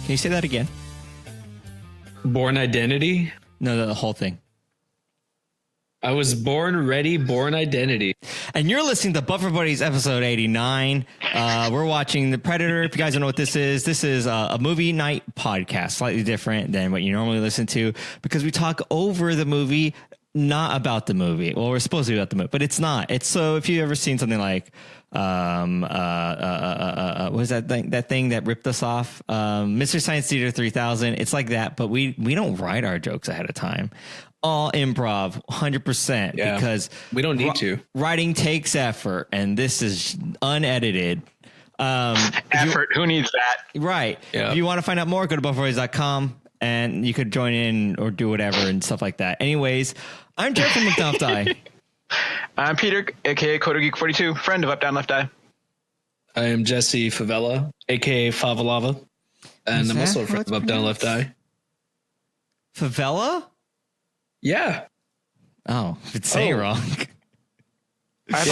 Can you say that again? Born Identity? No, the whole thing. I was born ready, born identity. And you're listening to Buffer Buddies episode 89. We're watching The Predator. If you guys don't know what this is a movie night podcast, slightly different than what you normally listen to because we talk over the movie, not about the movie. Well, we're supposed to be about the movie, but it's not. It's so if you've ever seen something like what was that thing that ripped us off? Mr. Science Theater 3000. It's like that, but we don't write our jokes ahead of time. All improv 100% because we don't need to. Writing takes effort and this is unedited. Effort. Who needs that? Right. Yeah. If you want to find out more, go to bufferboys.com and you could join in or do whatever and stuff like that. Anyways, I'm Jared from UpDownLeftDie. I'm Peter, aka CoderGeek42, friend of UpDownLeftDie. I am Jesse Favela, aka Favalava, and I'm also a friend of UpDownLeftDie. Favela? Yeah. Oh, it's saying wrong. I've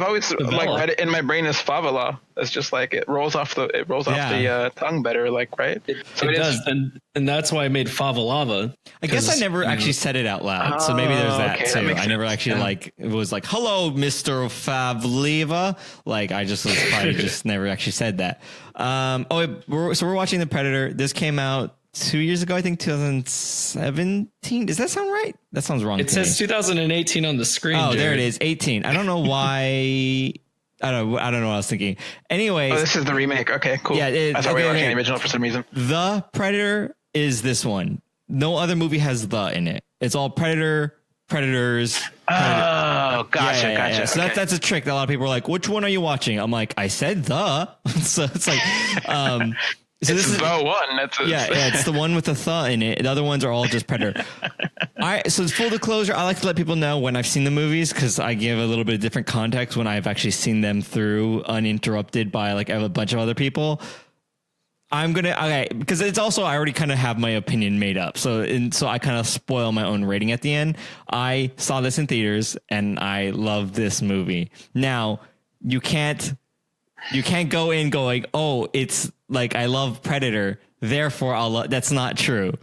always like read it in my brain as Favala. It's just like it rolls off the tongue better, like right. It does, and that's why I made Favalava. I guess I never actually said it out loud, so maybe there's that too. I never actually it was like, "Hello, Mr. Favalava." Like I just was probably just never actually said that. We're watching The Predator. This came out 2 years ago, I think 2017. Does that sound right? That sounds wrong. It says 2018 on the screen. Oh, Jared. there it is. 18. I don't know why. I don't know what I was thinking. Anyways. Oh, this is the remake. Okay, cool. Yeah, I thought we were watching the original for some reason. The Predator is this one. No other movie has the in it. It's all Predator, Predators. Oh, gotcha. Yeah. So okay. that's a trick that a lot of people are like, which one are you watching? I'm like, I said the. So it's like, so this is the one. It's the one with the th in it. The other ones are all just Predator. All right, so full disclosure, I like to let people know when I've seen the movies because I give a little bit of different context when I've actually seen them through uninterrupted by like a bunch of other people. Because it's also I already kind of have my opinion made up, so I kind of spoil my own rating at the end. I saw this in theaters and I love this movie. Now you can't go in going, oh, it's like I love Predator, therefore I'll love. That's not true.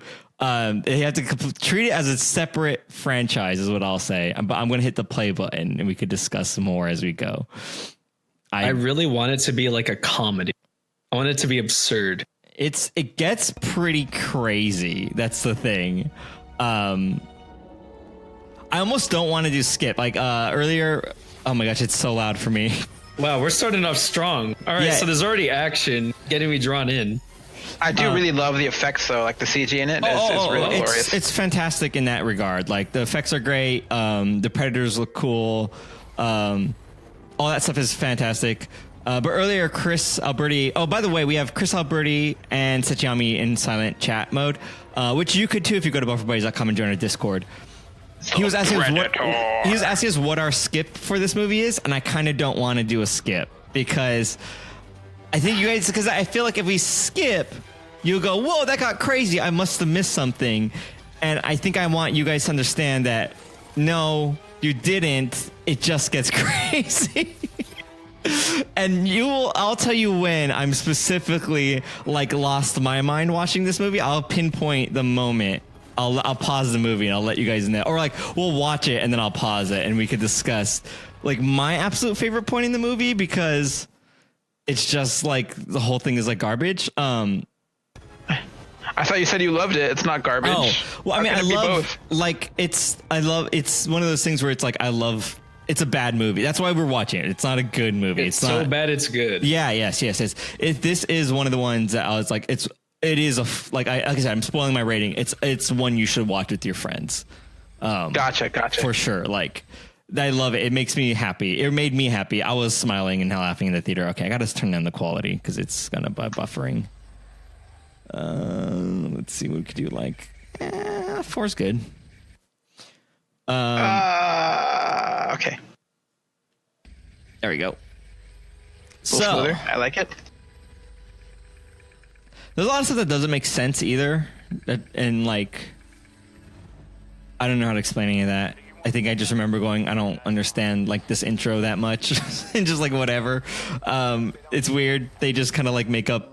You have to treat it as a separate franchise, is what I'll say. But I'm going to hit the play button, and we could discuss more as we go. I really want it to be like a comedy. I want it to be absurd. It gets pretty crazy. That's the thing. I almost don't want to do skip like earlier. Oh my gosh, it's so loud for me. Wow, we're starting off strong. All right, so there's already action getting me drawn in. I do really love the effects, though. Like the CG in it is really glorious. It's fantastic in that regard. Like the effects are great. The Predators look cool. All that stuff is fantastic. But earlier, Chris Alberti. Oh, by the way, we have Chris Alberti and Seichiyami in silent chat mode, which you could too if you go to bufferbuddies.com and join our Discord. He was asking us what our skip for this movie is, and I kind of don't want to do a skip because I think you guys, because I feel like if we skip, you'll go, whoa, that got crazy. I must have missed something. And I think I want you guys to understand that, no, you didn't. It just gets crazy. And I'll tell you when I'm specifically like lost my mind watching this movie. I'll pinpoint the moment. I'll pause the movie and I'll let you guys know, or like we'll watch it and then I'll pause it and we could discuss like my absolute favorite point in the movie because it's just like the whole thing is like garbage. I thought you said you loved it. It's not garbage. Oh, well, I mean, I love like it's one of those things where it's like it's a bad movie. That's why we're watching it. It's not a good movie. It's so not bad it's good. Yeah, yes. This is one of the ones that I was like, it is like I said, I'm spoiling my rating. It's one you should watch with your friends. Gotcha. For sure. Like I love it. It makes me happy. It made me happy. I was smiling and laughing in the theater. Okay, I got to turn down the quality because it's gonna be buffering. Let's see what we could do. Like 4's good. Okay. There we go. Smoother. I like it. There's a lot of stuff that doesn't make sense either. And like, I don't know how to explain any of that. I think I just remember going, I don't understand like this intro that much and just like whatever. It's weird. They just kind of like make up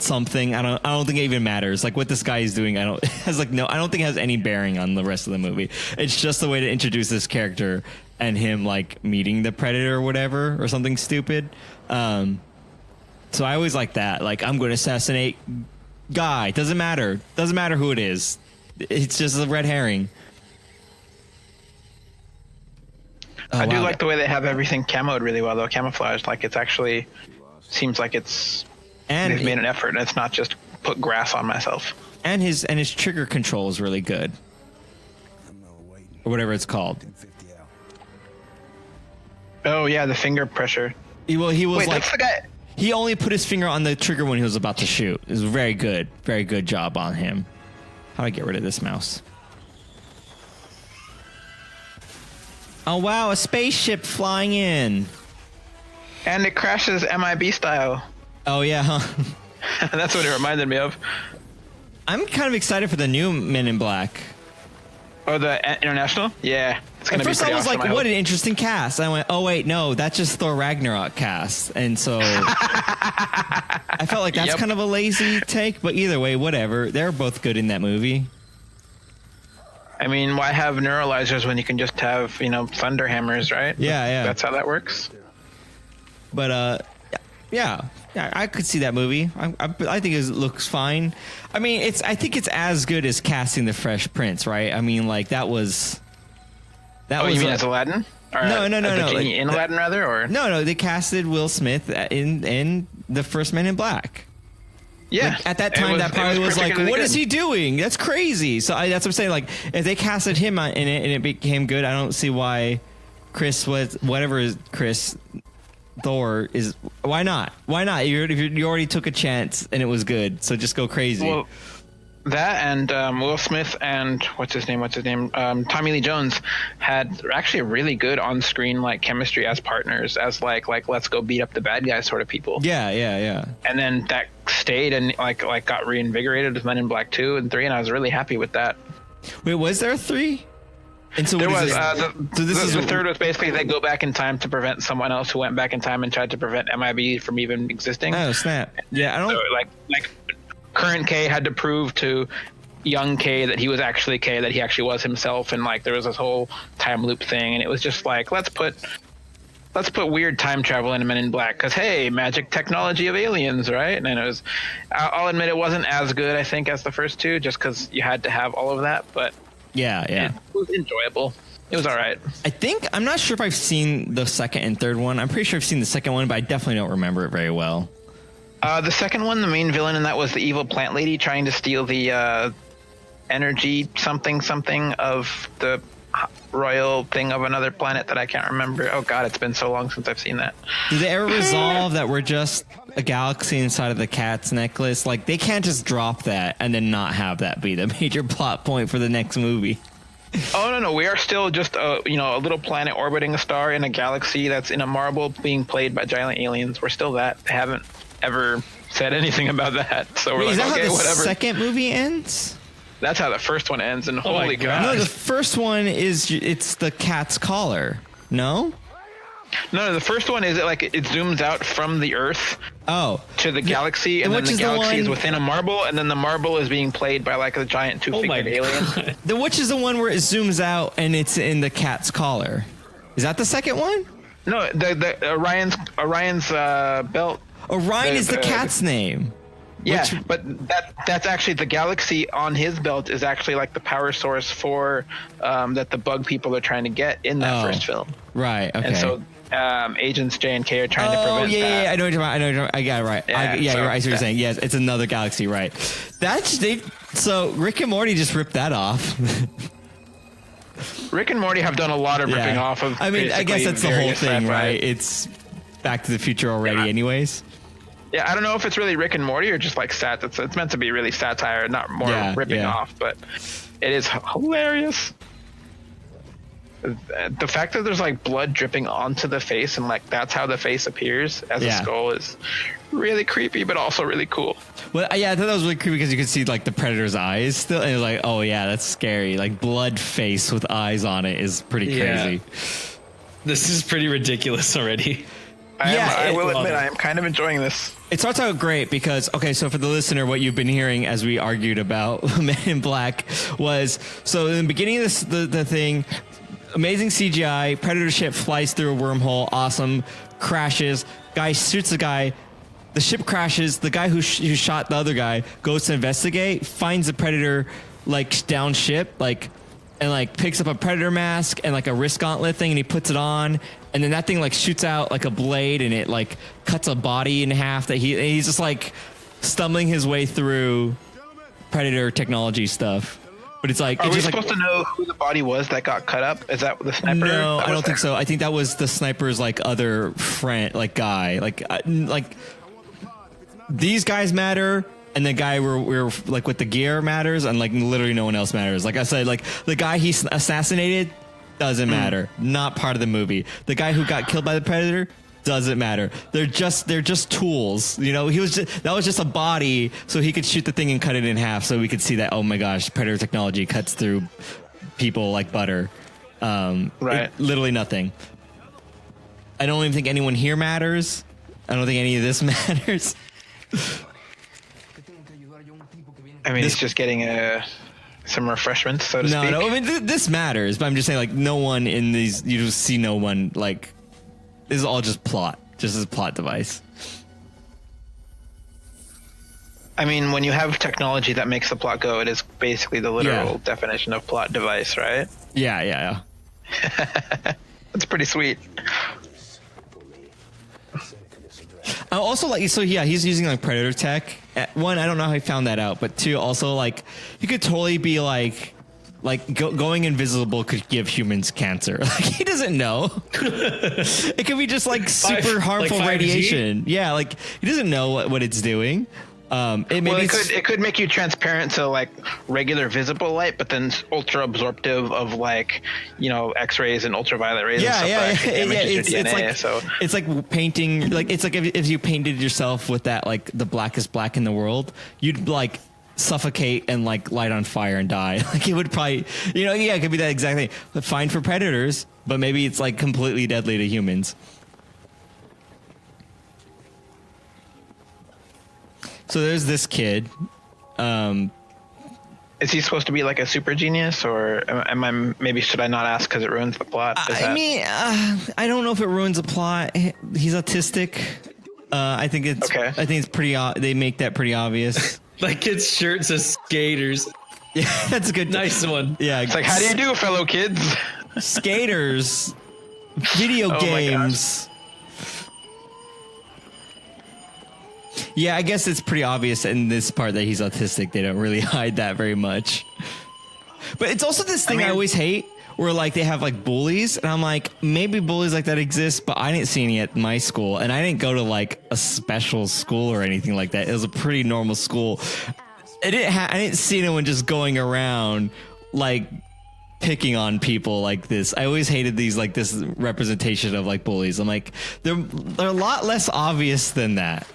something. I don't think it even matters. Like what this guy is doing, I don't think it has any bearing on the rest of the movie. It's just a way to introduce this character and him like meeting the predator or whatever or something stupid. So I always like that. Like I'm going to assassinate guy. Doesn't matter who it is. It's just a red herring. I do like the way they have everything camoed really well, though, camouflaged. Like it's actually seems like they've made an effort, and it's not just put grass on myself. And his trigger control is really good, or whatever it's called. Oh yeah, the finger pressure. He was Wait, like that's the guy. He only put his finger on the trigger when he was about to shoot. It was very good job on him. How do I get rid of this mouse? Oh wow, a spaceship flying in. And it crashes MIB style. Oh yeah, huh? That's what it reminded me of. I'm kind of excited for the new Men in Black. Oh, the international? Yeah. At first I was awesome, like, what an interesting cast. I went, oh wait, no, that's just Thor Ragnarok cast. And so I felt like that's kind of a lazy take, but either way, whatever. They're both good in that movie. I mean, why have neuralizers when you can just have, thunder hammers, right? Yeah. That's how that works. But, yeah, I could see that movie. I think it looks fine. I mean, I think it's as good as casting the Fresh Prince, right? I mean, like that was. You mean as Aladdin? Or no. In Aladdin, rather, or no. They casted Will Smith in the first Men in Black. Yeah. Like, at that time, that probably was like, what is he doing? That's crazy. So that's what I'm saying. Like, if they casted him in it and it became good, I don't see why Thor is. Why not? You already took a chance and it was good, so just go crazy. Well, that and Will Smith and what's his name? Tommy Lee Jones had actually a really good on-screen like chemistry as partners, as like let's go beat up the bad guys sort of people. Yeah. And then that stayed and like got reinvigorated with Men in Black 2 and 3, and I was really happy with that. Wait, was there a 3? And so there was. The third was basically they go back in time to prevent someone else who went back in time and tried to prevent MIB from even existing. Oh snap! Yeah, I don't. So like current K had to prove to young K that he was actually K, that he actually was himself, and like there was this whole time loop thing, and it was just like let's put weird time travel in Men in Black because hey, magic technology of aliens, right? And it was. I'll admit it wasn't as good, I think, as the first two, just because you had to have all of that, but. Yeah. It was enjoyable. It was all right. I'm not sure if I've seen the second and third one. I'm pretty sure I've seen the second one, but I definitely don't remember it very well. The second one, the main villain in that was the evil plant lady trying to steal the energy something of the royal thing of another planet that I can't remember. Oh God, it's been so long since I've seen that. Do they ever resolve that we're just a galaxy inside of the cat's necklace? Like they can't just drop that and then not have that be the major plot point for the next movie. Oh no, we are still just a little planet orbiting a star in a galaxy that's in a marble being played by giant aliens. We're still that. They haven't ever said anything about that. So we're is that okay, how the whatever. Second movie ends? That's how the first one ends, and holy God. No, the first one it's the cat's collar. No, the first one is it zooms out from the Earth to the galaxy, and then the galaxy is within a marble, and then the marble is being played by like a giant two-fingered alien. Which is the one where it zooms out and it's in the cat's collar? Is that the second one? No, the Orion's belt. Orion is the cat's name. Yeah, but that's actually the galaxy on his belt is actually like the power source for that the bug people are trying to get in that first film. Right. Okay. And so agents J and K are trying to prevent that. I know what you're talking about. I got it right. You're right. I see what you're saying. Yes, it's another galaxy. Right. So Rick and Morty just ripped that off. Rick and Morty have done a lot of ripping off of. I mean, I guess that's the whole thing, right? It's Back to the Future already, anyways. Yeah, I don't know if it's really Rick and Morty or just like it's meant to be really satire, not more ripping off, but it is hilarious. The fact that there's like blood dripping onto the face and like that's how the face appears as a skull is really creepy, but also really cool. Well, I thought that was really creepy because you could see like the predator's eyes still, and it's like, oh yeah, that's scary. Like blood face with eyes on it is pretty crazy. This is pretty ridiculous already. I will admit, I am kind of enjoying this. It starts out great because, okay, so for the listener, what you've been hearing as we argued about Men in Black was, so in the beginning of this, the thing, amazing CGI, Predator ship flies through a wormhole, awesome, crashes, guy shoots the guy, the ship crashes, the guy who shot the other guy goes to investigate, finds the Predator, like, down ship, like, and like picks up a Predator mask and like a wrist gauntlet thing, and he puts it on, and then that thing like shoots out like a blade, and it like cuts a body in half. That he's just like stumbling his way through Predator technology stuff. But it's like, are we supposed to know who the body was that got cut up? Is that the sniper? No, I don't think so. I think that was the sniper's like other friend, like guy, like these guys matter. And the guy we're like with the gear matters, and like literally no one else matters. Like I said, like the guy he assassinated doesn't matter. Not part of the movie. The guy who got killed by the Predator doesn't matter. They're just tools. You know, that was just a body, so he could shoot the thing and cut it in half, so we could see that. Oh my gosh, Predator technology cuts through people like butter. Right. Literally nothing. I don't even think anyone here matters. I don't think any of this matters. I mean, he's just getting some refreshments, so to speak. No, I mean, this matters, but I'm just saying, like, no one in these, you just see no one, like, this is all just plot, just as a plot device. I mean, when you have technology that makes the plot go, it is basically the literal definition of plot device, right? Yeah. That's pretty sweet. Also, like, so yeah, he's using like Predator tech. One, I don't know how he found that out, but two, also like, you could totally be like going invisible could give humans cancer. Like, he doesn't know. It could be just like super harmful like radiation. Yeah, like he doesn't know what it's doing. It could make you transparent to like regular visible light, but then ultra absorptive of like, you know, X-rays and ultraviolet rays. It's like painting, like it's like if you painted yourself with that, like the blackest black in the world, you'd like suffocate and like light on fire and die. Like it would probably, you know, it could be that exact thing. But fine for predators, but maybe it's like completely deadly to humans. So there's this kid. Is he supposed to be like a super genius, or am I, maybe should I not ask because it ruins the plot? I don't know if it ruins the plot. He's autistic. I think it's okay. I think it's pretty. They make that pretty obvious. Like kid's shirt says skaters. Yeah, that's a good. Nice one. Yeah, it's like, how do you do, fellow kids? Skaters, video games. Yeah, I guess it's pretty obvious in this part that he's autistic. They don't really hide that very much. But it's also this thing I always hate where like they have like bullies, and I'm like, maybe bullies like that exist, but I didn't see any at my school, and I didn't go to like a special school or anything like that. It was a pretty normal school. I didn't see anyone just going around like picking on people like this. I always hated these like this representation of like bullies. I'm like, they're a lot less obvious than that.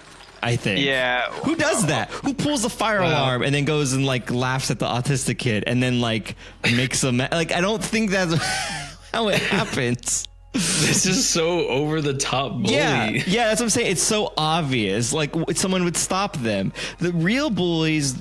I think. Yeah. Who does that? Who pulls the fire alarm and then goes and like laughs at the autistic kid and then like makes them like, I don't think that's how it happens. This is so over the top bully. Yeah, that's what I'm saying. It's so obvious. Like someone would stop them. The real bullies,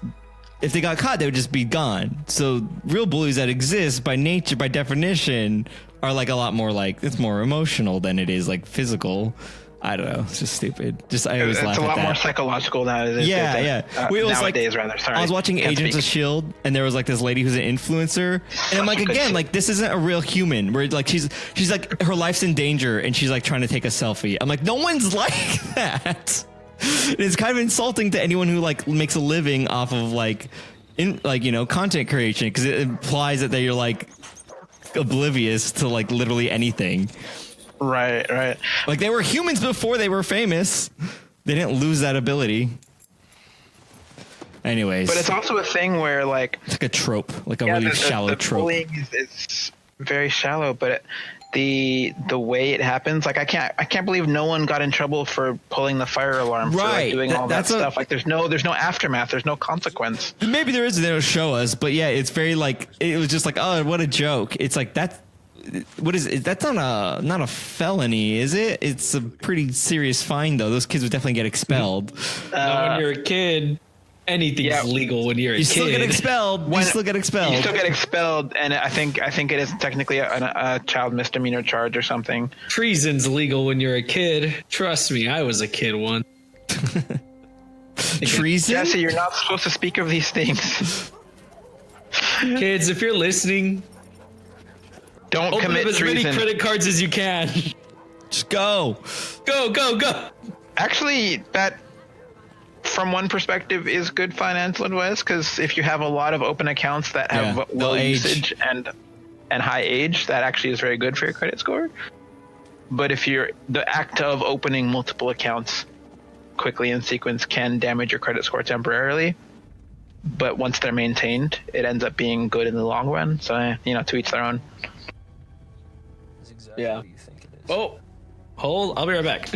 if they got caught, they would just be gone. So real bullies that exist by nature, by definition, are like a lot more like, it's more emotional than it is like physical. I don't know. It's just stupid. I always laugh at that. It's a lot more psychological now. Nowadays, rather. Sorry. I was watching Agents of S.H.I.E.L.D. and there was like this lady who's an influencer, and I'm like, again, like this isn't a real human. Where like she's like her life's in danger and she's like trying to take a selfie. I'm like, no one's like that. It's kind of insulting to anyone who like makes a living off of like content creation, because it implies that you're like oblivious to like literally anything. Right. Like they were humans before they were famous. They didn't lose that ability. Anyways. But it's also a thing where like... It's like a trope, like a really shallow trope. Bullying is very shallow, but the way it happens, like I can't believe no one got in trouble for pulling the fire alarm, for like doing all that stuff. Like there's no aftermath, there's no consequence. Maybe there is, they don't show us, but yeah, it's very like, it was just like, oh, what a joke. It's like, that's what is it? That's not a felony, is it? It's a pretty serious fine, though. Those kids would definitely get expelled. When you're a kid, anything's legal when you're a kid. You still get expelled. You still get expelled, and I think it is technically a child misdemeanor charge or something. Treason's legal when you're a kid. Trust me, I was a kid once. Treason? Jesse, you're not supposed to speak of these things. Kids, if you're listening, don't open commit up as treason. many credit cards as you can. Just go. Go. Actually, that, from one perspective, is good financial advice, because if you have a lot of open accounts that have low usage and high age, that actually is very good for your credit score. But if the act of opening multiple accounts quickly in sequence can damage your credit score temporarily, but once they're maintained, it ends up being good in the long run. So, to each their own. Yeah. Oh, hold. I'll be right back.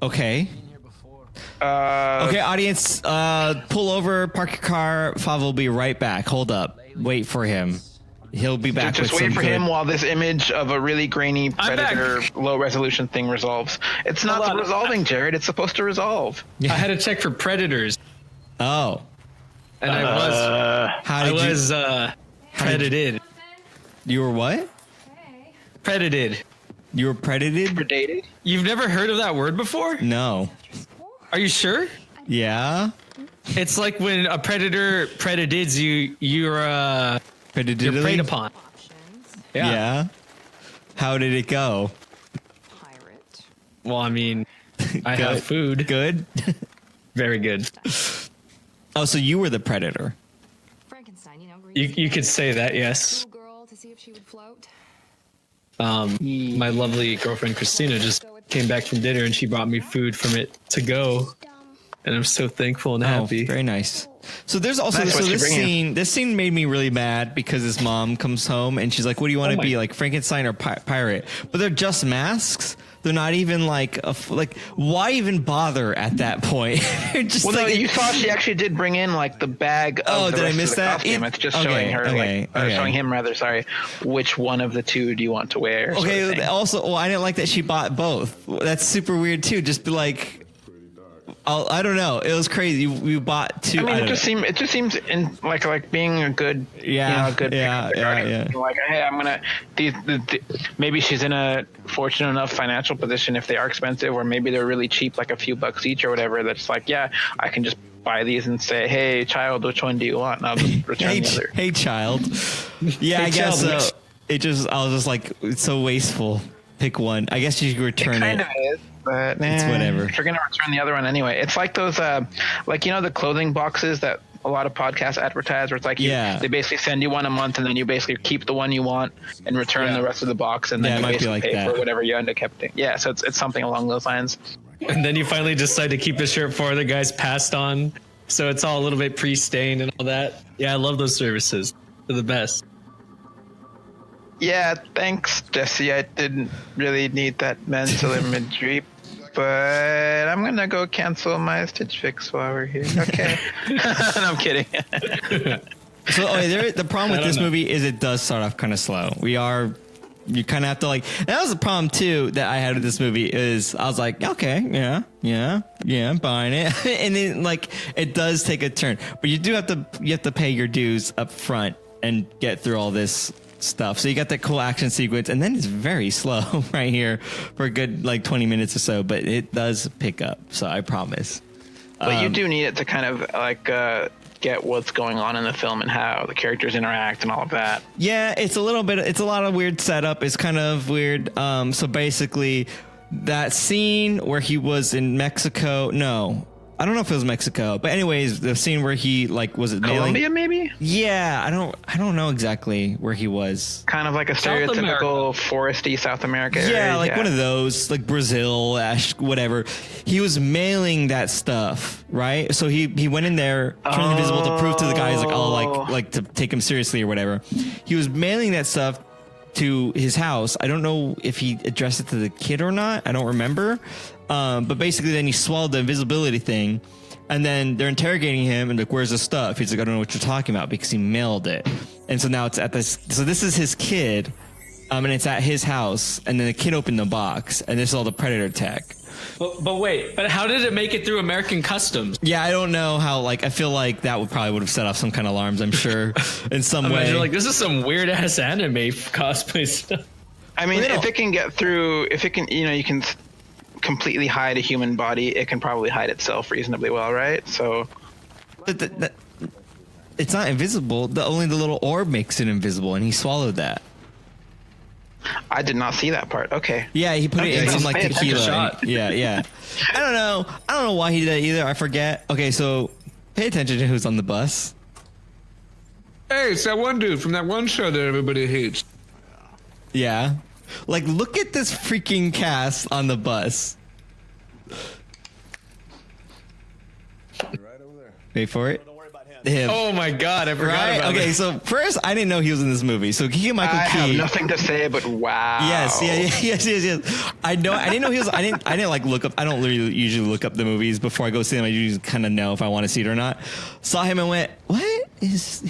Okay. Okay, audience, pull over, park your car. Fav will be right back. Hold up. Wait for him. He'll be back. Just wait for him while this image of a really grainy Predator low resolution thing resolves. It's not resolving, Jared. It's supposed to resolve. Yeah. I had to check for predators. Oh. And I was predated. You were what? Predated. You were predated? Predated? You've never heard of that word before? No. Are you sure? Yeah. It's like when a predator predatids you, you're preyed upon. Yeah. How did it go? Well, I mean, I have food. Good? Very good. Oh, so you were the predator. You could say that, yes. My lovely girlfriend Christina just came back from dinner and she brought me food from it to go, and I'm so thankful and happy. Very nice. So there's also this scene. This scene made me really mad because his mom comes home and she's like, "What do you want to be, like Frankenstein or pirate?" But they're just masks. They're not even like why even bother at that point? Just well, no, you saw she actually did bring in like the bag. Of did I miss that? Costume. It's just showing her, showing him rather. Sorry, which one of the two do you want to wear? Okay. Sort of also, I didn't like that she bought both. That's super weird too. Just be like. I don't know. It was crazy. We bought two. I mean, it just seems in like being a good, good. Like, hey, I'm gonna. Maybe she's in a fortunate enough financial position if they are expensive, or maybe they're really cheap, like a few bucks each or whatever. That's like, I can just buy these and say, hey, child, which one do you want? And I'll just return the other. Hey, child. Yeah, I guess so. I was just like, it's so wasteful. Pick one. I guess you could return it. Kind of is. But it's whatever. You're gonna return the other one anyway. It's like those, the clothing boxes that a lot of podcasts advertise, where it's like they basically send you one a month, and then you basically keep the one you want and return the rest of the box, and then you basically pay for whatever you end up keeping. Yeah, so it's something along those lines. And then you finally decide to keep the shirt before the guys passed on, so it's all a little bit pre-stained and all that. Yeah, I love those services. They're the best. Yeah, thanks, Jesse. I didn't really need that mental imagery, but I'm gonna go cancel my Stitch Fix while we're here. Okay. No, I'm kidding. So the problem with this movie is it does start off kind of slow. You kind of have to and that was the problem too that I had with this movie is I was like, okay, yeah, I'm buying it. And then it does take a turn, but you have to pay your dues up front and get through all this stuff. So you got that cool action sequence, and then it's very slow right here for a good 20 minutes or so, but it does pick up, so I promise. But you do need it to kind of get what's going on in the film and how the characters interact and all of that. Yeah, it's a lot of weird setup. It's kind of weird. So basically that scene where he was in Mexico, I don't know if it was Mexico, but anyways, the scene where he was it Colombia, maybe? Yeah, I don't know exactly where he was. Kind of like a stereotypical foresty South America area. Yeah, one of those, like Brazil, whatever. He was mailing that stuff, right? So he went in there, turned invisible to prove to the guys to take him seriously or whatever. He was mailing that stuff to his house. I don't know if he addressed it to the kid or not. I don't remember. But basically then he swallowed the invisibility thing, and then they're interrogating him and where's the stuff? He's like, I don't know what you're talking about, because he mailed it. And so now it's at this. So this is his kid, and it's at his house, and then the kid opened the box, and this is all the Predator tech. But wait, how did it make it through American Customs? Yeah, I don't know how. Like, I feel like that would have set off some kind of alarms. I'm sure in some way. Like, this is some weird ass anime cosplay stuff. I mean, if it can get through, if it can, you can completely hide a human body, it can probably hide itself reasonably well, right? So, it's not invisible. Only the little orb makes it invisible, and he swallowed that. I did not see that part. Okay. Yeah, he put it in some like tequila. Shot. Yeah. I don't know why he did that either. I forget. Okay, so pay attention to who's on the bus. Hey, it's that one dude from that one show that everybody hates. Yeah. Like, look at this freaking cast on the bus. Right over there. Wait for it. Him. Oh my god, I forgot about Okay, that. so first, I didn't know he was in this movie. So Keegan-Michael Key. I have nothing to say, but wow. Yes. I know. I didn't know he was. I didn't like look up. I don't really usually look up the movies before I go see them. I usually kind of know if I want to see it or not. Saw him and went, why is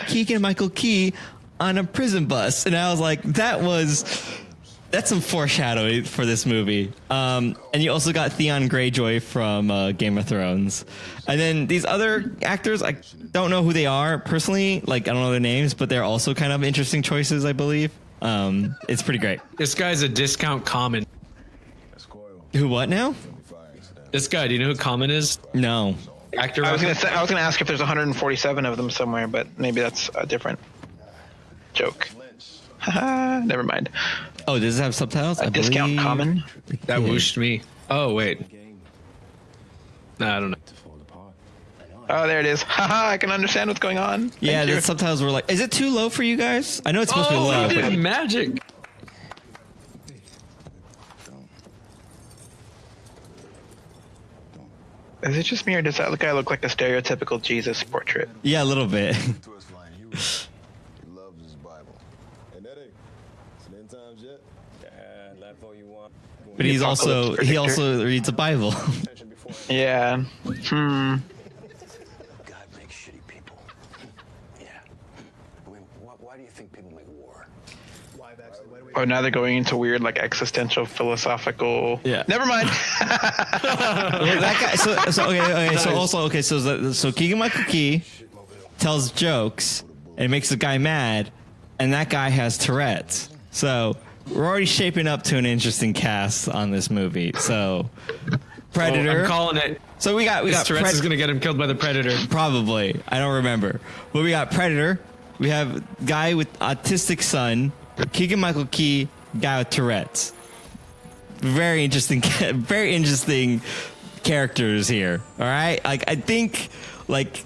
Keegan-Michael Key on a prison bus? And I was like, that's some foreshadowing for this movie. And you also got Theon Greyjoy from Game of Thrones. And then these other actors, I don't know who they are personally. Like, I don't know their names, but they're also kind of interesting choices, I believe. It's pretty great. This guy's a discount Common. Who, what now? This guy, do you know who Common is? No. Actor. I was gonna ask if there's 147 of them somewhere, but maybe that's a different joke. Haha, never mind. Oh, does it have subtitles? A discount Common. That whooshed me. Oh, wait. No, I don't know. Oh, there it is. Haha, I can understand what's going on. Yeah, Thank you. the subtitles were like, is it too low for you guys? I know it's supposed to be Oh, low. he But did magic. Is it just me, or does that guy look like a stereotypical Jesus portrait? yeah, a little bit. To his line. He loves his Bible. And that ain't. It's an end times yet. Yeah, laugh all you want. But he also predictor. reads a Bible. Yeah. God makes shitty people. Yeah. I mean, why do you think people make war? Oh, now they're going into weird, like, existential, philosophical. Yeah. Never mind. Yeah, that guy. So Keegan-Michael Key tells jokes and makes the guy mad, and that guy has Tourette's. So we're already shaping up to an interesting cast on this movie. So Predator. I'm calling it. So we got Tourette's is gonna get him killed by the Predator. Probably. I don't remember. But we got Predator. We have guy with autistic son. Keegan-Michael Key, guy with Tourette's. Very interesting characters here. All right. Like, I think, like,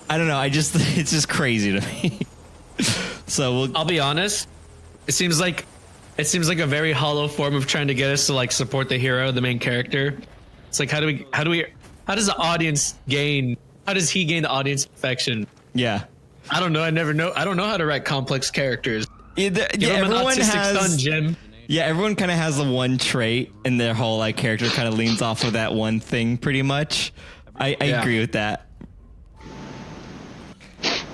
I don't know. It's just crazy to me. So I'll be honest. It seems like a very hollow form of trying to get us to like support the hero, the main character. It's like how does the audience gain? How does he gain the audience affection? yeah. I don't know. I don't know how to write complex characters. Yeah, Give him an autistic son, Jim. Yeah, everyone kind of has the one trait, and their whole like character kind of leans off of that one thing, pretty much. I agree with that.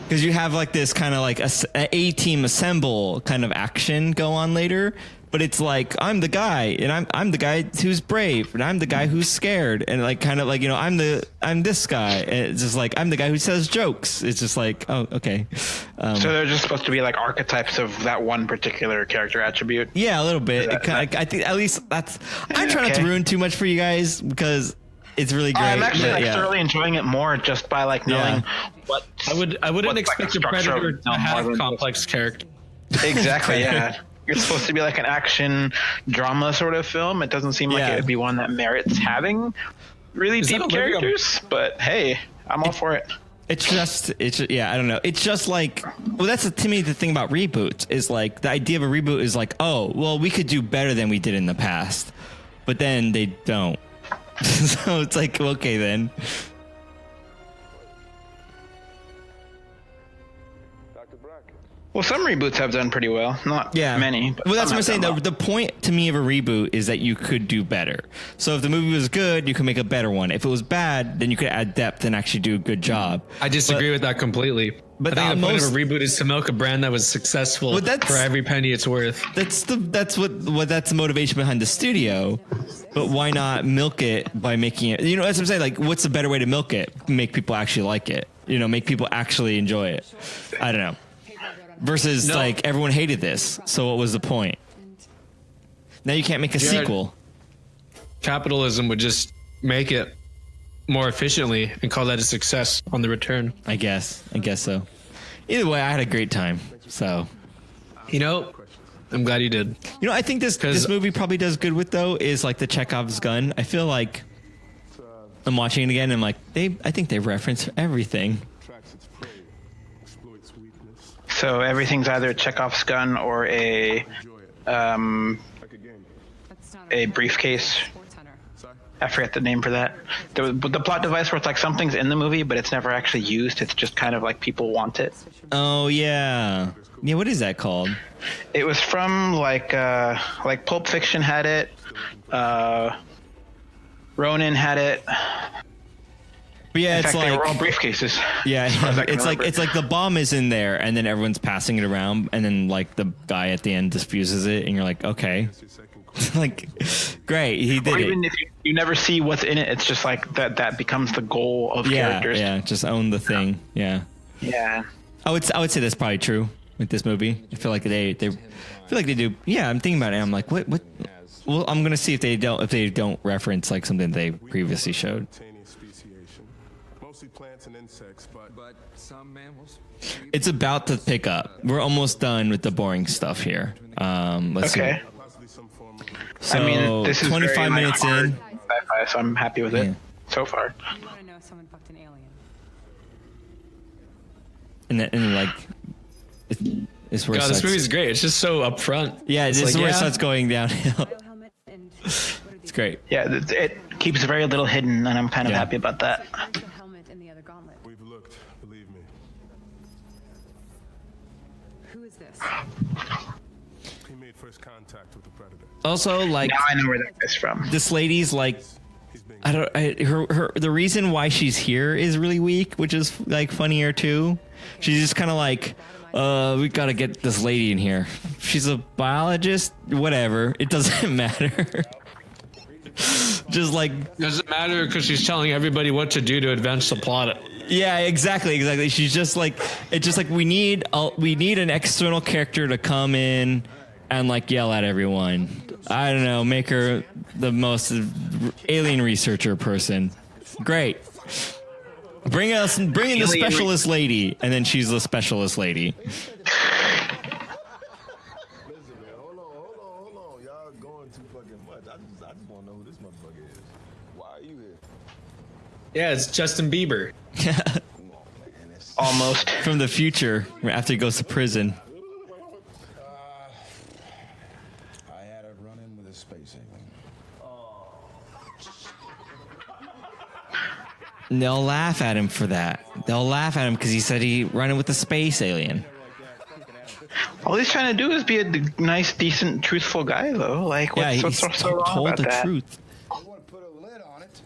Because you have like this kind of like a team assemble kind of action go on later, but it's like I'm the guy, and I'm the guy who's brave, and I'm the guy who's scared, and like kind of like I'm this guy. And it's just like I'm the guy who says jokes. It's just like, oh, okay. So they're just supposed to be like archetypes of that one particular character attribute. Yeah, a little bit. I think at least that's. I'm trying not to ruin too much for you guys because it's really great. I'm actually but, thoroughly enjoying it more just by like knowing what. I wouldn't expect a Predator to have complex character. Exactly. Yeah. It's supposed to be like an action drama sort of film. It doesn't seem like it would be one that merits having really deep characters. But hey, I'm all for it. It's just I don't know. It's just like, well, that's to me the thing about reboots is like the idea of a reboot is like, oh, well, we could do better than we did in the past, but then they don't. So it's like, okay, then. Dr. Brack. Well, some reboots have done pretty well. Not many. But well, that's what I'm saying. Well. The point to me of a reboot is that you could do better. So if the movie was good, you could make a better one. If it was bad, then you could add depth and actually do a good job. I disagree with that completely. But I think the point of a reboot is to milk a brand that was successful for every penny it's worth. That's the motivation behind the studio. But why not milk it by making it? You know, as I'm saying, like, what's the better way to milk it? Make people actually like it. You know, make people actually enjoy it. I don't know. Versus like everyone hated this, so what was the point? Now you can't make a sequel. Capitalism would just make it more efficiently and call that a success on the return. I guess so. Either way, I had a great time. So, you know, I'm glad you did. You know, I think this movie probably does good with though is like the Chekov's gun. I feel like I'm watching it again. And I'm like, I think they reference everything. So everything's either a Chekov's gun or a briefcase. I forget the name for that. The plot device where it's like something's in the movie, but it's never actually used. It's just kind of like people want it. Oh yeah, yeah. What is that called? It was from like Pulp Fiction had it. Ronin had it. But yeah, in fact, they were all briefcases. Yeah, it's like the bomb is in there, and then everyone's passing it around, and then like the guy at the end diffuses it, and you're like, okay, like, great, he did it. Or even if you never see what's in it, it's just like that becomes the goal of characters. Yeah, just own the thing. Yeah. I would say that's probably true with this movie. I feel like they feel like they do. Yeah, I'm thinking about it. I'm like, what? Well, I'm gonna see if they don't reference like something they previously showed. Plants and insects, but some mammals. It's about to pick up. We're almost done with the boring stuff here. Let's see. So, I mean, this is 25 minutes in. Sci-fi, so I'm happy with it so far. And like, it's where this movie's great. It's just so upfront. Yeah, this is where it starts going downhill. It's great. Yeah, it keeps very little hidden, and I'm kind of happy about that. He made first contact with the predator. Also, like, now I know where that is from. This lady's like, the reason why she's here is really weak, which is like funnier too. She's just kind of like, we got to get this lady in here. She's a biologist, whatever. It doesn't matter. Just like, doesn't matter because she's telling everybody what to do to advance the plot. Yeah, exactly. She's just like, it's just like we need an external character to come in and like yell at everyone. I don't know, make her the most alien researcher person. Great. Bring in the specialist lady, and then she's the specialist lady. Hold on. Y'all going too fucking much. I just want to know who this motherfucker is. Why are you here? Yeah, it's Justin Bieber. Almost. From the future, after he goes to prison. I had a run-in with a space alien. And they'll laugh at him for that. They'll laugh at him because he said he running with a space alien. All he's trying to do is be a nice, decent, truthful guy, though. Like, what's so wrong told about the that? truth. I want to put a lid on it.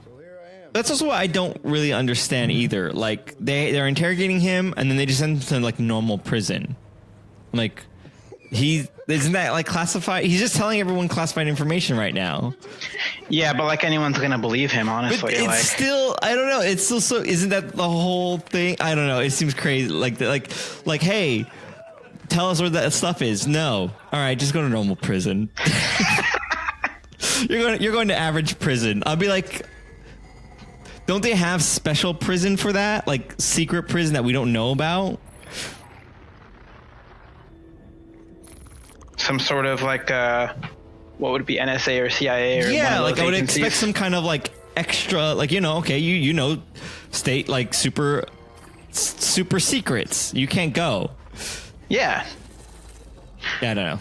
So here I am. That's also what I don't really understand either. Like, they're interrogating him, and then they just send him to like normal prison. Like, isn't that like classified? He's just telling everyone classified information right now. Yeah, but like anyone's gonna believe him, honestly. But it's still, I don't know. It's still so. Isn't that the whole thing? I don't know. It seems crazy. Like, hey, tell us where that stuff is. No, all right, just go to normal prison. You're going to average prison. I'll be like, don't they have special prison for that? Like secret prison that we don't know about? Some sort of like what would it be, NSA or CIA or yeah, one of like those I would agencies? expect some kind of like extra, like, you know, okay, you know, state like super secrets. You can't go. Yeah. I don't know.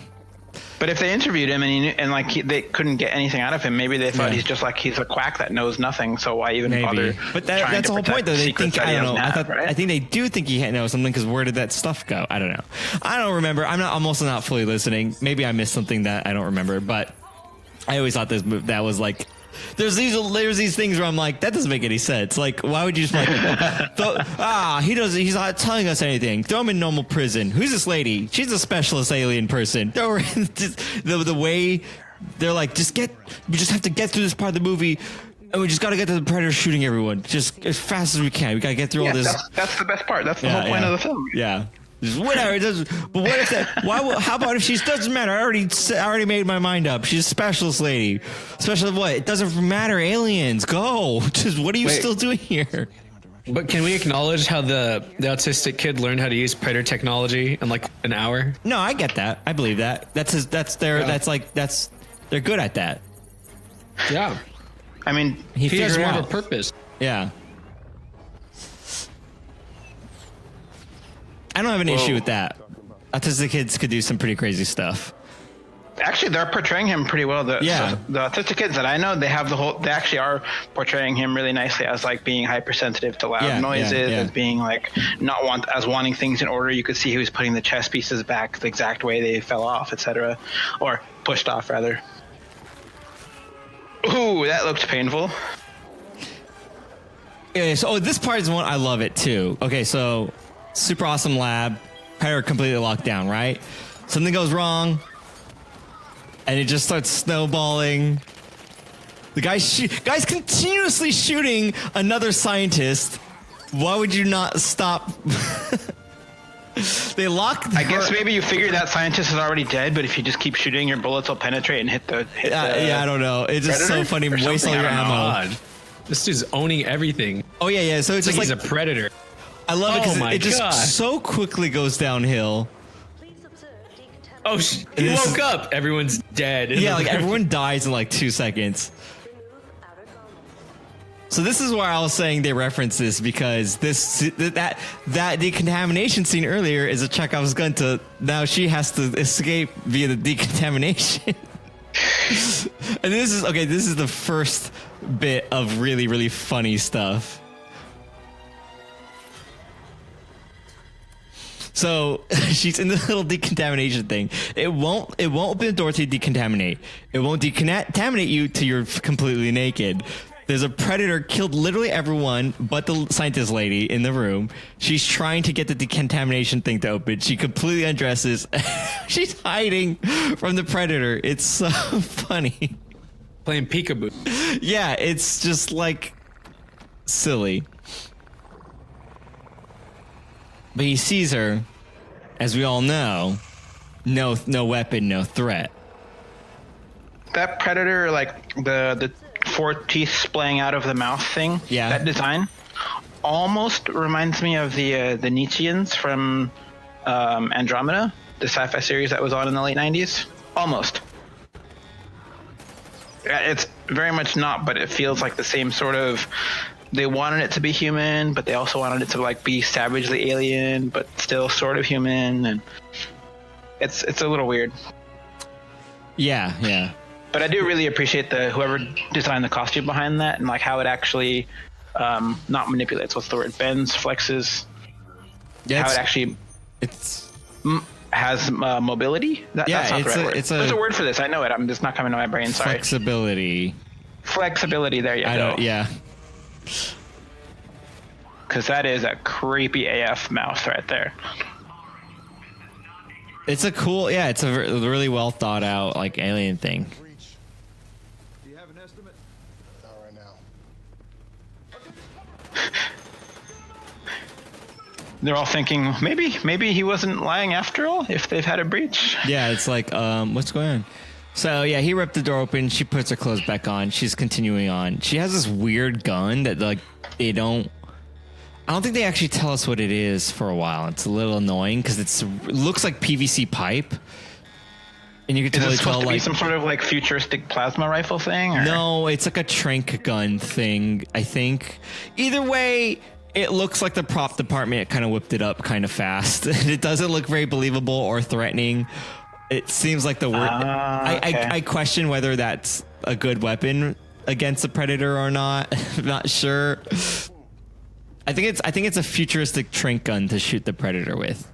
But if they interviewed him and they couldn't get anything out of him, maybe they thought he's a quack that knows nothing. So why even bother? But that's the whole point, though. They think I don't know. Right? I think they do think he knows something because where did that stuff go? I don't know. I don't remember. I'm also not fully listening. Maybe I missed something that I don't remember. But I always thought that was like. There's these things where I'm like, that doesn't make any sense. Like, why would you just like, he's not telling us anything. Throw him in normal prison. Who's this lady? She's a specialist alien person. Throw her in the way they're like, we just have to get through this part of the movie. And we just got to get to the Predator shooting everyone just as fast as we can. We got to get through all this. That's the best part. That's the whole point of the film. Yeah. Whatever it does, but what if that? How about if she doesn't matter? I already made my mind up. She's a specialist lady. Specialist what? It doesn't matter. Aliens, go. Just what are you still doing here? But can we acknowledge how the autistic kid learned how to use Predator technology in like an hour? No, I get that. I believe that. They're good at that. Yeah. I mean, he has more out of a purpose. Yeah. I don't have an issue with that. Autistic kids could do some pretty crazy stuff. Actually, they're portraying him pretty well. The autistic kids that I know, they actually are portraying him really nicely as like being hypersensitive to loud noises, as being like wanting things in order. You could see he was putting the chess pieces back the exact way they fell off, etc., or pushed off rather. Ooh, that looked painful. Yeah, so this part is one I love it too. Okay, so super awesome lab, Predator completely locked down, right? Something goes wrong, and it just starts snowballing. The guy's continuously shooting another scientist. Why would you not stop? They lock. I guess maybe you figure that scientist is already dead, but if you just keep shooting, your bullets will penetrate and hit the. I don't know. It's just so funny. Waste all your ammo. God. This dude's owning everything. Oh yeah. So it's just he's a predator. I love it because it just so quickly goes downhill. Oh, he woke up. Everyone's dead. Yeah, like everyone dies in like 2 seconds. So this is why I was saying they reference this because that decontamination scene earlier is a Chekov's gun to now she has to escape via the decontamination. And this is the first bit of really, really funny stuff. So she's in the little decontamination thing. It won't open the door to decontaminate. It won't decontaminate you till you're completely naked. There's a predator killed literally everyone but the scientist lady in the room. She's trying to get the decontamination thing to open. She completely undresses. She's hiding from the predator. It's so funny. Playing peekaboo. Yeah, it's just like silly. But he sees her, as we all know, no weapon, no threat. That predator, like the 4 teeth splaying out of the mouth thing, that design almost reminds me of the Nietzscheans from Andromeda, the sci-fi series that was on in the late 90s. Almost. It's very much not, but it feels like the same sort of. They wanted it to be human, but they also wanted it to like be savagely alien, but still sort of human, and it's a little weird. Yeah. But I do really appreciate whoever designed the costume behind that, and like how it actually not manipulates. What's the word? Bends, flexes. Yeah, how it actually has mobility. That's not the right word. There's a word for this. I know it. I'm just not coming to my brain. Sorry. Flexibility. There you go. Yeah. Because that is a creepy AF mouse right there. It's a cool, it's a really well thought out like alien thing. Do you have an estimate? Not right now. They're all thinking maybe he wasn't lying after all. If they've had a breach. Yeah, it's like what's going on? So yeah, he ripped the door open. She puts her clothes back on. She's continuing on. She has this weird gun that like I don't think they actually tell us what it is for a while. It's a little annoying because it looks like PVC pipe, and you can totally tell like some sort of like futuristic plasma rifle thing. Or? No, it's like a Tranq gun thing. I think either way. It looks like the prop department kind of whipped it up kind of fast. It doesn't look very believable or threatening. It seems like the word. Okay. I question whether that's a good weapon against a predator or not. I'm not sure. I think it's a futuristic tranq gun to shoot the predator with.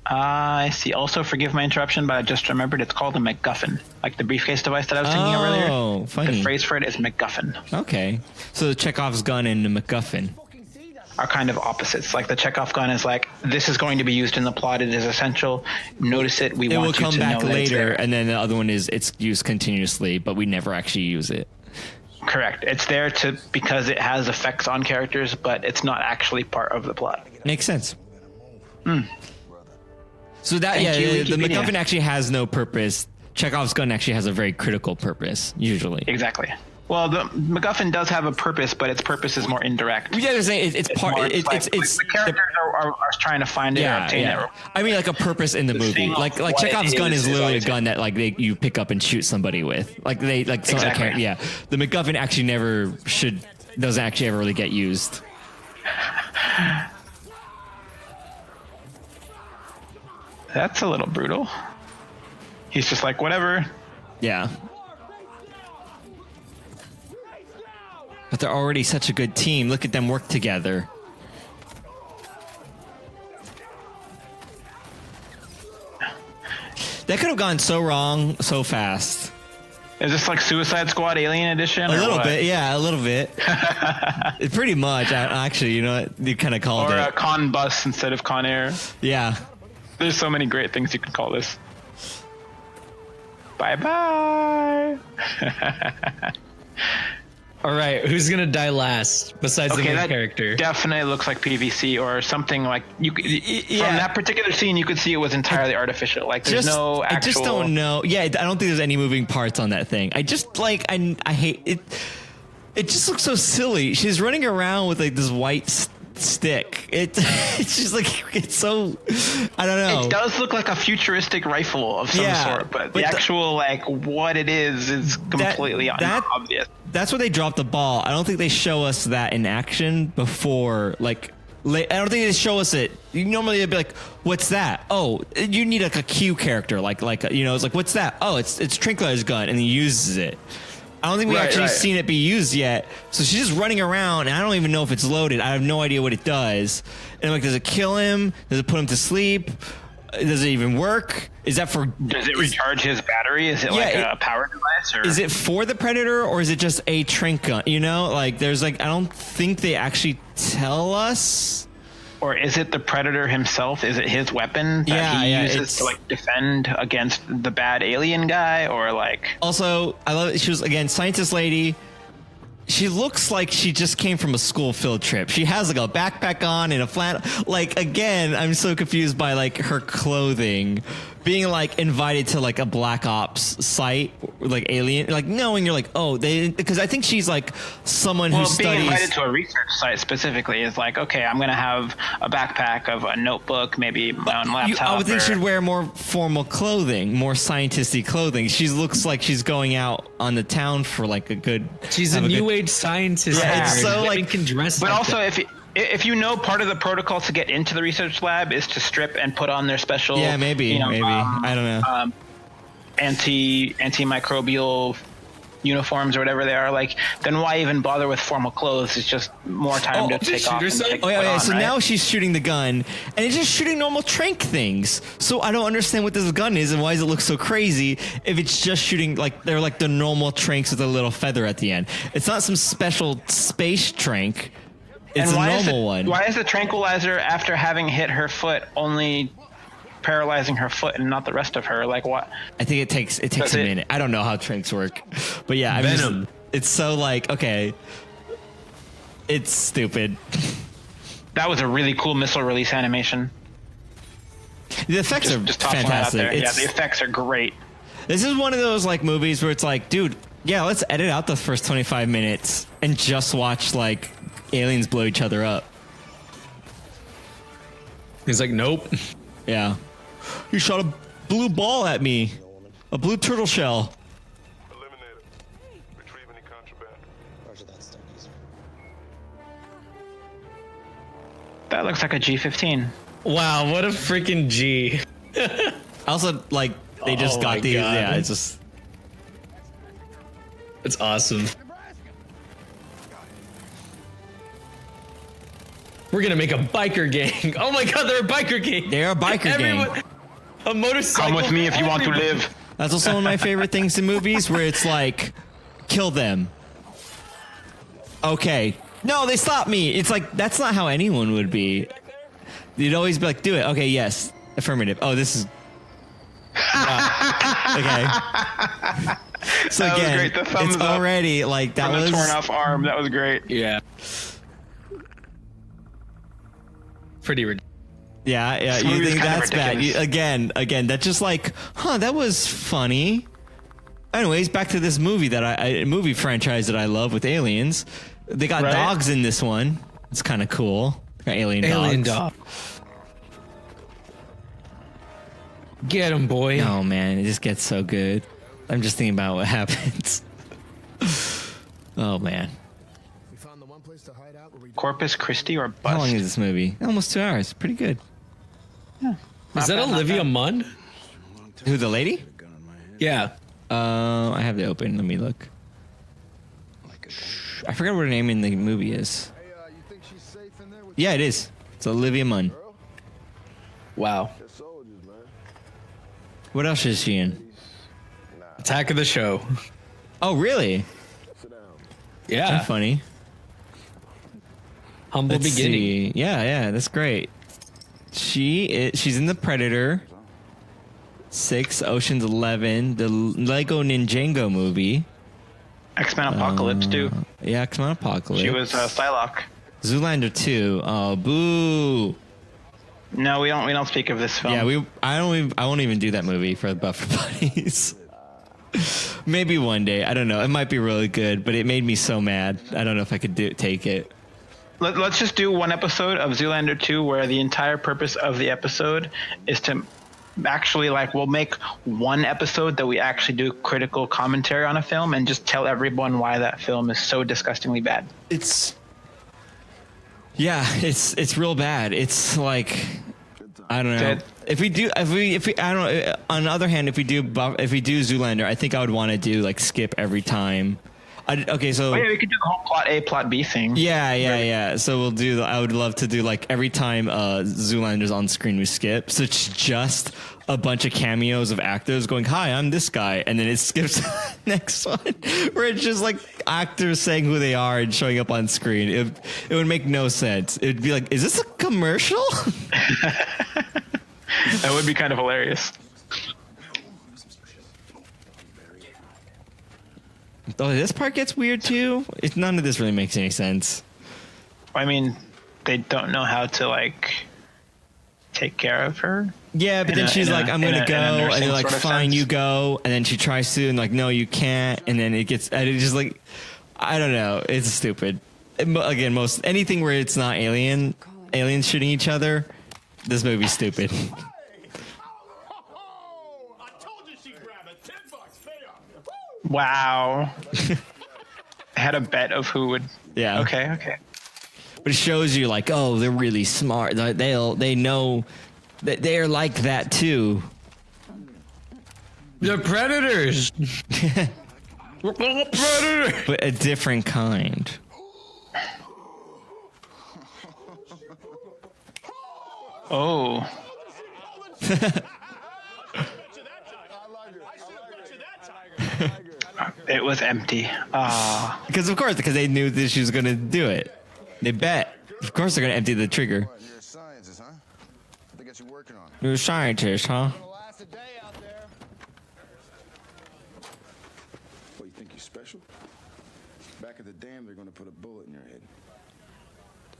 I see. Also, forgive my interruption, but I just remembered it's called a MacGuffin, like the briefcase device that I was thinking of earlier. Oh, funny. The phrase for it is MacGuffin. Okay, so the Chekov's gun and the MacGuffin Are kind of opposites. Like the Chekov gun is like, this is going to be used in the plot. It is essential. Notice it. We it want will you come to back know that it's later, there. and then the other one is it's used continuously, but we never actually use it. Correct. It's there because it has effects on characters, but it's not actually part of the plot. Makes sense. So that Thank you, the Wikipedia. MacGuffin actually has no purpose. Chekov's gun actually has a very critical purpose, usually. Exactly. Well, the MacGuffin does have a purpose, but its purpose is more indirect. Yeah, they're saying it's part. more- It's the characters are trying to find it or obtain it. I mean, like a purpose in the movie. thing of Like what Chekov's it gun is is literally a always- gun that like you pick up and shoot somebody with. Like some Exactly. yeah. The MacGuffin actually doesn't actually ever really get used. That's a little brutal. He's just like, whatever. Yeah. But they're already such a good team. Look at them work together. That could have gone so wrong so fast. Is this like Suicide Squad Alien Edition? A or little what? bit, yeah, a little bit. Pretty much, actually, you know what? You kind of called Or it. a Con Bus instead of Con Air. Yeah. There's so many great things you could call this. Bye-bye. All right, who's gonna die last besides the Okay, main that character? definitely looks like PVC or something like you. yeah. From that particular scene, you could see it was entirely artificial. Like there's no actual. I just don't know. Yeah, I don't think there's any moving parts on that thing. I just like I hate it. It just looks so silly. She's running around with like this white stick. It's just like it's so. I don't know. It does look like a futuristic rifle of some Yeah, sort, but but the actual like what it is completely obvious. That's where they dropped the ball. I don't think they show us that in action before. Like, I don't think they show us it. Normally they'd be like, "What's that?" Oh, you need like a cue character, like it's like, "What's that?" Oh, it's Trinkler's gun, and he uses it. I don't think we've actually seen it be used yet. So she's just running around, and I don't even know if it's loaded. I have no idea what it does. And I'm like, does it kill him? Does it put him to sleep? Does it even work? Is that for? Does it recharge his battery? Is it like a power device? Or? Is it for the Predator, or is it just a tranq gun? You know, like there's like I don't think they actually tell us. Or is it the Predator himself? Is it his weapon that he uses to like defend against the bad alien guy? Or like Also, I love it. She was again scientist lady. She looks like she just came from a school field trip. She has like a backpack on and a flat. Like again, I'm so confused by like her clothing, being like invited to like a black ops site, like alien, like knowing you're like, oh, because I think she's like someone who being studies. invited to a research site specifically is like, okay, I'm gonna have a backpack of a notebook, maybe my own laptop. I would think she'd wear more formal clothing, more scientisty clothing. She looks like she's going out on the town for like a good. She's a new age scientist. Yeah, it's so, like- can dress. But like also, that. if you know part of the protocol to get into the research lab is to strip and put on their special, Yeah, maybe. I don't know. Antimicrobial uniforms or whatever they are, like, then why even bother with formal clothes? It's just more time to take off. And take Oh yeah, put yeah. on, So right? now she's shooting the gun, and it's just shooting normal tranq things. So I don't understand what this gun is and why does it look so crazy if it's just shooting like they're like the normal tranqs with a little feather at the end. It's not some special space tranq. It's a normal one. Why is the tranquilizer after having hit her foot only paralyzing her foot and not the rest of her? Like what? I think it takes a minute. I don't know how tranqs work, but yeah, Venom. It's so like okay, it's stupid. That was a really cool missile release animation. The effects are Just tossing that out fantastic. there. Yeah, It's- the effects are great. This is one of those like movies where it's like, dude, yeah, let's edit out the first 25 minutes and just watch like aliens blow each other up. He's like, nope. Yeah. You shot a blue ball at me. A blue turtle shell. Eliminated. Retrieve any contraband. Roger that, Stargazer. That looks like a G-15. Wow, what a freaking G. Also, like they just Oh got my these. God. Yeah, it's just. It's awesome. We're gonna make a biker gang. Oh my god, they're a biker gang. They're a biker gang. A motorcycle. Come with me if you want to everyone. live. That's also one of my favorite things in movies where it's like, kill them. Okay. No, they stopped me. It's like, that's not how anyone would be. You'd always be like, do it. Okay, yes. Affirmative. Oh, this is. Wow. Okay. So That was again, great. The thumbs it's up already like that From was. the torn off arm. That was great. Yeah. Pretty ridiculous. Yeah, This you movie's think kind of that's bad. ridiculous. Again, that's just like, huh, that was funny. Anyways, back to this movie movie franchise that I love with aliens. They got Right. dogs in this one. It's kind of cool. They got Alien dogs. dog. Get him, boy. Oh man, it just gets so good. I'm just thinking about what happens. Oh man, We found the one place to hide out where we Corpus Christi or how long bust? is this movie? Almost 2 hours. Pretty good. Is that Olivia Munn? Who, the lady? Yeah. I have it open. Let me look. I forgot what her name in the movie is. Hey, you think she's safe in there with Yeah, it is. It's Olivia Munn. Wow. the soldiers, man? What else is she in? Attack of the Show. Oh, really? Sit down. Yeah. Funny. Humble Let's beginning. see. Yeah, that's great. She's in the Predator, 6, Ocean's 11, the Lego Ninjago movie. X-Men Apocalypse too. Yeah, X-Men Apocalypse. She was Psylocke. Zoolander 2. Oh, boo. No, we don't speak of this film. Yeah, I won't even do that movie for the Buffer Buddies. Maybe one day. I don't know. It might be really good, but it made me so mad. I don't know if I could take it. Let's just do one episode of Zoolander 2 where the entire purpose of the episode is to actually, like, we'll make one episode that we actually do critical commentary on a film and just tell everyone why that film is so disgustingly bad. It's real bad. It's like, I don't know. Good. If we I don't know. On the other hand, if we do Zoolander, I think I would want to do like skip every time. Okay, so Oh yeah, we could do the whole plot A, plot B thing. yeah. So we'll do. I would love to do like every time Zoolander's on screen, we skip. So it's just a bunch of cameos of actors going, "Hi, I'm this guy," and then it skips to the next one where it's just like actors saying who they are and showing up on screen. It would make no sense. It would be like, is this a commercial? That would be kind of hilarious. Oh, this part gets weird too. None of this really makes any sense. I mean, they don't know how to like take care of her. Yeah, but then she's like, I'm going to go. And nursing they're like, sort of fine, sense. you go. And then she tries to, and like, no, you can't. And then it just like, I don't know. It's stupid. Again, anything where it's not aliens shooting each other, this movie's stupid. I told you she'd grab it. $10 payoff. Wow. I had a bet of who would. Yeah. Okay. But it shows you like, oh, they're really smart. They know that they're like that too. The Predators. We're all Predators. But a different kind. Oh. It was empty. Ah. Because they knew that she was going to do it. They bet. Of course they're going to empty the trigger. You're a scientist, huh? I think you're working on it. You're a scientist, huh? Last a day out there. What, you think you're special? Back at the dam, they're gonna put a bullet in your head.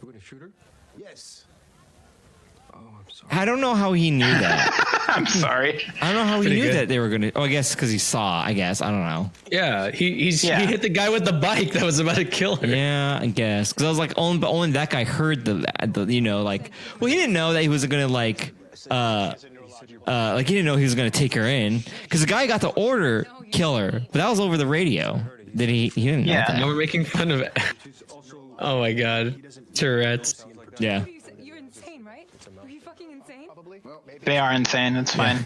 We're gonna shoot her? Yes. Oh, I'm sorry. I don't know how he knew that. I'm sorry. I don't know how he Pretty knew good. that they were going to. Oh, I guess because he saw. I guess. I don't know. Yeah, he Yeah. hit the guy with the bike that was about to kill her. Yeah, I guess. Because I was like, only that guy heard the like, well, he didn't know that he was going to like he didn't know he was going to take her in. Because the guy got the order, kill her. But that was over the radio. Did he didn't know Yeah. that. Now we're making fun of it. Oh my god. Tourette's. Yeah. You're insane, right? Are you fucking insane? They are insane. It's fine.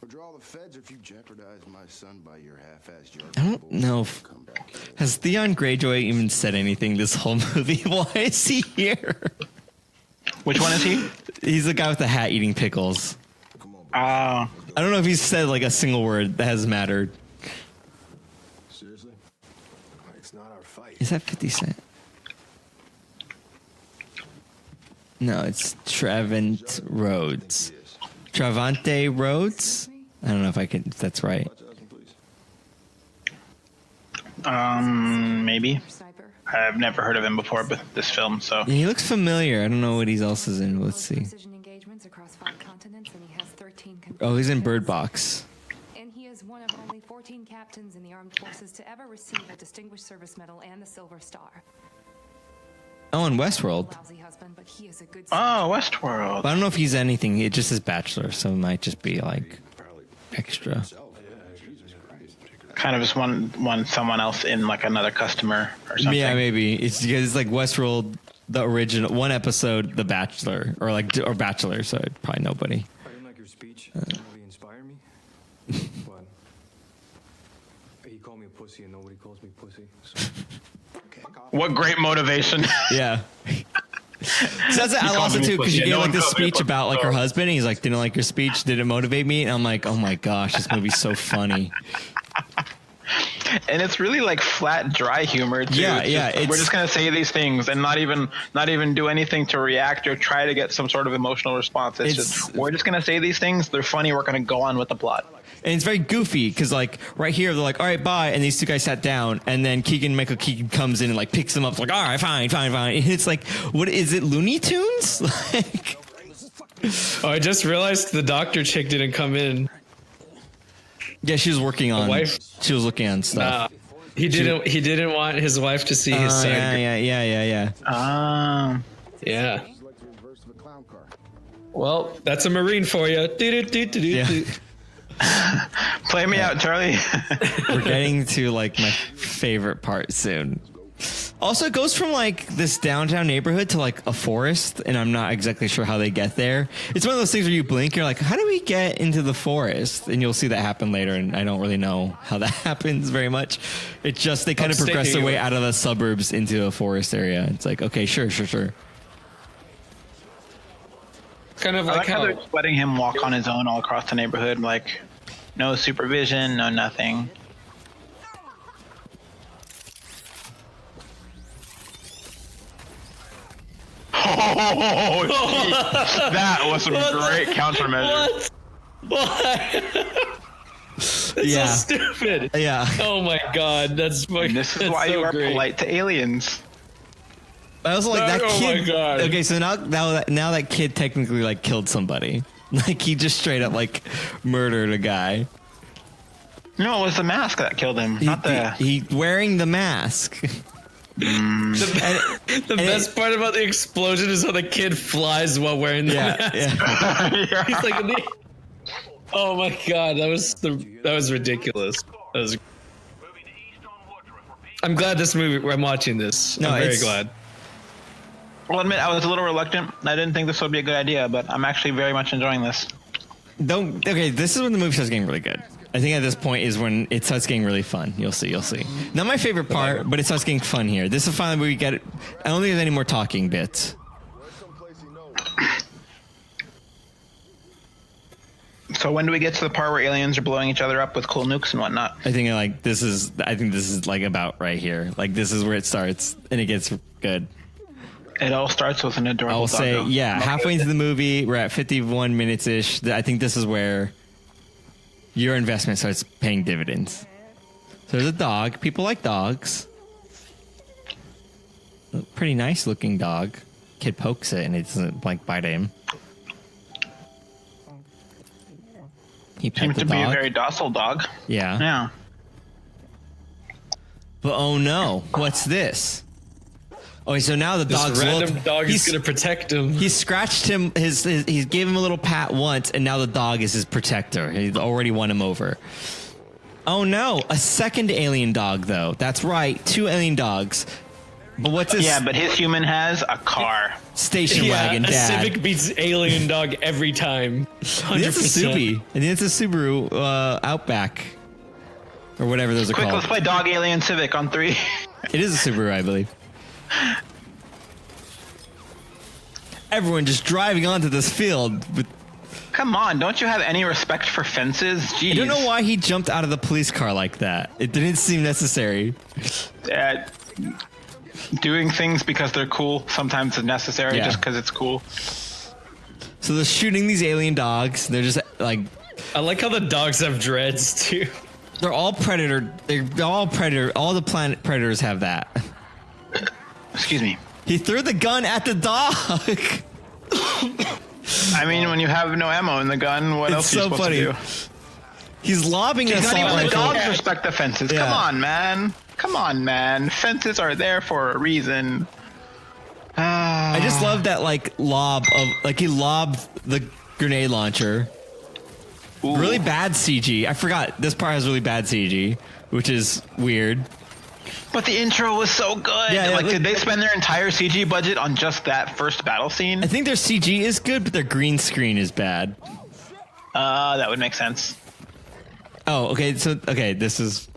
Or draw the feds, or if you jeopardize my son by your half-assed yard. I don't know. Has Theon Greyjoy even said anything this whole movie? Why is he here? Which one is he? He's the guy with the hat eating pickles. I don't know if he's said like a single word that has mattered. Seriously? It's not our fight. Is that 50 Cent? No, it's Trevant Rhodes. Travante Rhodes? I don't know if that's right. Maybe. I've never heard of him before, but this film, so. Yeah, he looks familiar. I don't know what he else is in. Let's see. Oh, he's in Bird Box. And he is one of only 14 captains in the armed forces to ever receive a Distinguished Service Medal and the Silver Star. Oh, in Westworld. Oh, Westworld. But I don't know if he's anything. It just is Bachelor, so it might just be like extra. Kind of just one someone else in like another customer or something. Yeah, maybe it's because it's like Westworld, the original one episode, The Bachelor, or Bachelor. So probably nobody. I didn't like your speech. It really inspired me. But he called me a pussy, and nobody calls me pussy. So. What great motivation. Yeah. So that's I lost it too because you gave like this speech about like her husband. And he's like, didn't like your speech. Did it motivate me? And I'm like, oh my gosh, this movie's so funny. And it's really like flat, dry humor too. Yeah, we're just gonna say these things and not even do anything to react or try to get some sort of emotional response. It's just we're just gonna say these things. They're funny. We're gonna go on with the plot. And it's very goofy because like right here they're like, all right, bye, and these two guys sat down, and then Michael Keegan comes in and like picks them up, like, all right, fine. And it's like, what is it, Looney Tunes? Like, oh, I just realized the doctor chick didn't come in. Yeah, she was working on. Wife? She was looking on stuff. He didn't want his wife to see his son. Yeah. Yeah. Well, that's a Marine for you. Yeah. Play me out, Charlie. We're getting to like my favorite part soon. Also, it goes from like this downtown neighborhood to like a forest, and I'm not exactly sure how they get there. It's one of those things where you blink, you're like, how do we get into the forest? And you'll see that happen later, and I don't really know how that happens very much. It's just they kind of progress their way out of the suburbs into a forest area. It's like, okay, sure. Kind of like how they're just letting him walk on his own all across the neighborhood, like no supervision, no nothing. Oh, that was some great countermeasure. That's so stupid. Yeah. Oh my god, that's fucking. This is why you are polite to aliens. I was like, that kid. Oh my god. Okay, so now that kid technically like killed somebody. Like he just straight up like murdered a guy. No, it was the mask that killed him. He wearing the mask. The best part about the explosion is how the kid flies while wearing the mask. Yeah. He's like, oh my god, that was ridiculous. I'm glad I'm watching this. I'm very glad. I'll admit I was a little reluctant. I didn't think this would be a good idea, but I'm actually very much enjoying this. This is when the movie starts getting really good. I think at this point is when it starts getting really fun. You'll see. Not my favorite part, but it starts getting fun here. This is finally where we get it. I don't think there's any more talking bits. So when do we get to the part where aliens are blowing each other up with cool nukes and whatnot? I think this is like about right here. Like this is where it starts and it gets good. It all starts with an adorable I'll say, doggo. halfway into the movie, we're at 51 minutes ish. I think this is where your investment starts paying dividends. So there's a dog. People like dogs. Pretty nice looking dog. Kid pokes it and it doesn't like bite him. He seems to be a very docile dog. Yeah. But oh no, what's this? Okay, so now the dog's random dog is going to protect him. He scratched him. He gave him a little pat once, and now the dog is his protector. He's already won him over. Oh no, a second alien dog though. That's right, 2 alien dogs. But what's his? Yeah, but his human has a car. Station wagon, a Dad. Civic beats alien dog every time. 100%. It's a Subi. I think it's a Subaru Outback. Or whatever those are Quick, called. let's play Dog Alien Civic on 3. It is a Subaru, I believe. Everyone just driving onto this field. Come on, don't you have any respect for fences? Jeez. I don't know why he jumped out of the police car like that. It didn't seem necessary. Doing things because they're cool sometimes is necessary just because it's cool. So they're shooting these alien dogs. They're just like... I like how the dogs have dreads too. They're all predator. They're all predator. All the planet predators have that. Excuse me. He threw the gun at the dog. I mean, when you have no ammo in the gun, what else are you supposed to do? He's lobbing an assault not even the rifle. dogs respect the fences. Yeah. Come on, man. Come on, man. Fences are there for a reason. I just love that he lobbed the grenade launcher. Ooh. Really bad CG. I forgot this part has really bad CG, which is weird. But the intro was so good. Yeah, did they spend their entire CG budget on just that first battle scene? I think their CG is good, but their green screen is bad. That would make sense. Oh, okay. So, this is...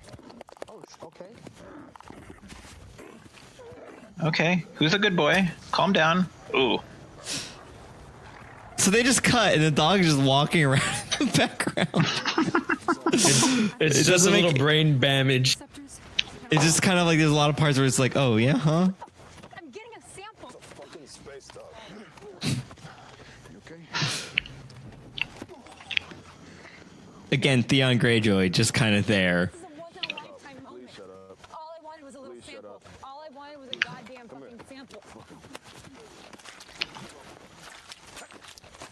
Okay, who's a good boy? Calm down. Ooh. So they just cut, and the dog is just walking around in the background. It's just a little brain damage. It's just kind of like there's a lot of parts where it's like, oh, yeah, huh? I'm getting a sample. Fucking space dog. You okay? Again, Theon Greyjoy just kind of there. This wasn't a lifetime moment. All I wanted was a little sample. All I wanted was a goddamn fucking sample.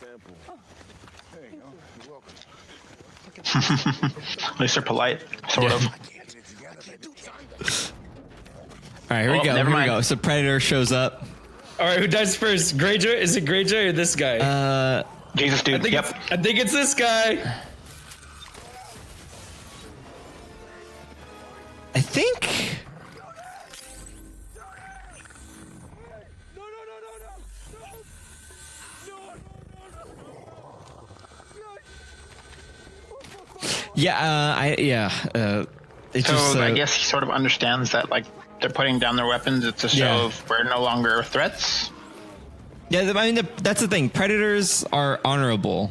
Sample. Hey, you're welcome. At least they're polite, sort of. All right, here we go. Never Here we mind. go. So Predator shows up. All right, who dies first? Greyjoy? Is it Greyjoy or this guy? Jesus, dude. Yep. I think it's this guy. I think. Yeah, it's So just. I guess he sort of understands that, like, they're putting down their weapons. It's a show Yeah. of we're no longer threats. Yeah, I mean that's the thing. Predators are honorable.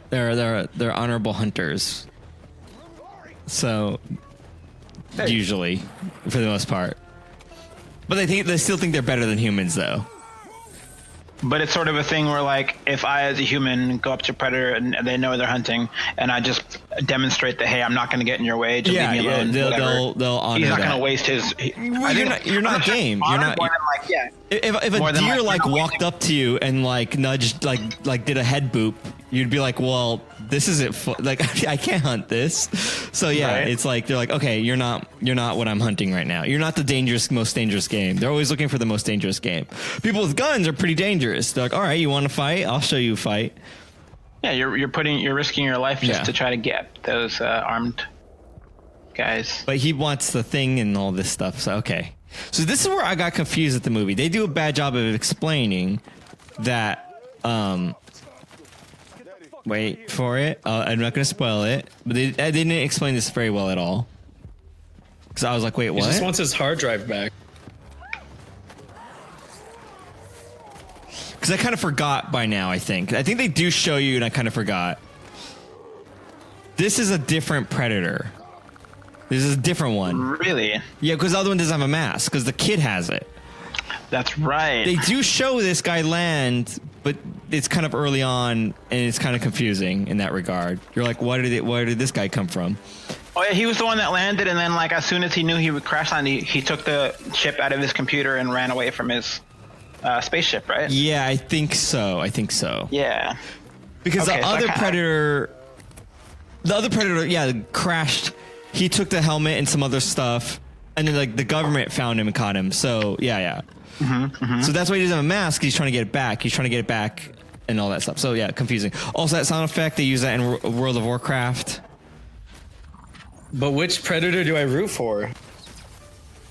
They're honorable hunters. So usually, for the most part, but they still think they're better than humans, though. But it's sort of a thing where, like, if I, as a human, go up to a predator and they know they're hunting, and I just demonstrate that, hey, I'm not going to get in your way, just leave me alone. They'll honor He's not that. going to waste his. You're not game. You're not. Like, yeah. If a More than, deer like, walked up to you and like nudged like did a head boop, you'd be like, well, this isn't like I can't hunt this. So yeah, Right. it's like they're like, okay, you're not what I'm hunting right now. You're not the most dangerous game. They're always looking for the most dangerous game. People with guns are pretty dangerous. They're like, all right, you want to fight? I'll show you a fight. Yeah, you're risking your life just Yeah. to try to get those armed guys. But he wants the thing and all this stuff. So okay. So this is where I got confused at the movie. They do a bad job of explaining that. Wait for it. I'm not going to spoil it. But they didn't explain this very well at all. Because I was like, wait, He what? just wants his hard drive back. Because I kind of forgot by now, I think. I think they do show you, and I kind of forgot. This is a different Predator. This is a different one. Really? Yeah, because the other one doesn't have a mask, because the kid has it. That's right. They do show this guy land, but it's kind of early on, and it's kind of confusing in that regard. You're like, where did this guy come from? Oh yeah, he was the one that landed, and then, like, as soon as he knew he would crash land, he took the chip out of his computer and ran away from his spaceship, right? Yeah, I think so. Yeah. Because Okay, the so other Predator, yeah, crashed. He took the helmet and some other stuff, and then like the government found him and caught him. So yeah. So that's why he doesn't have a mask. He's trying to get it back. And all that stuff. So yeah, confusing. Also, that sound effect, they use that in World of Warcraft. But which Predator do I root for?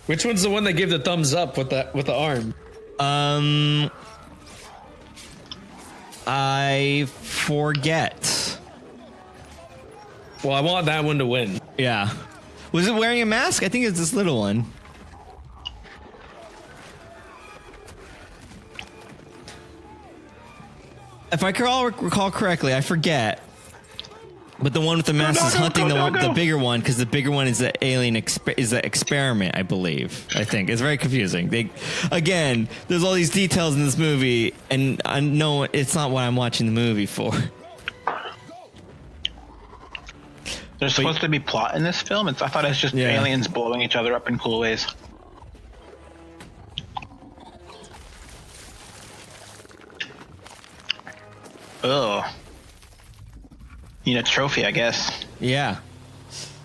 Which one's the one that gave the thumbs up with the arm? I forget. Well, I want that one to win. Yeah. Was it wearing a mask? I think it's this little one. If I recall correctly, I forget. But the one with the mask is hunting the bigger one, because the bigger one is the alien is the experiment, I believe. I think it's very confusing. Again, there's all these details in this movie, and I know it's not what I'm watching the movie for. There's supposed to be plot in this film. I thought it's just aliens blowing each other up in cool ways. Ugh. Need a trophy, I guess. Yeah.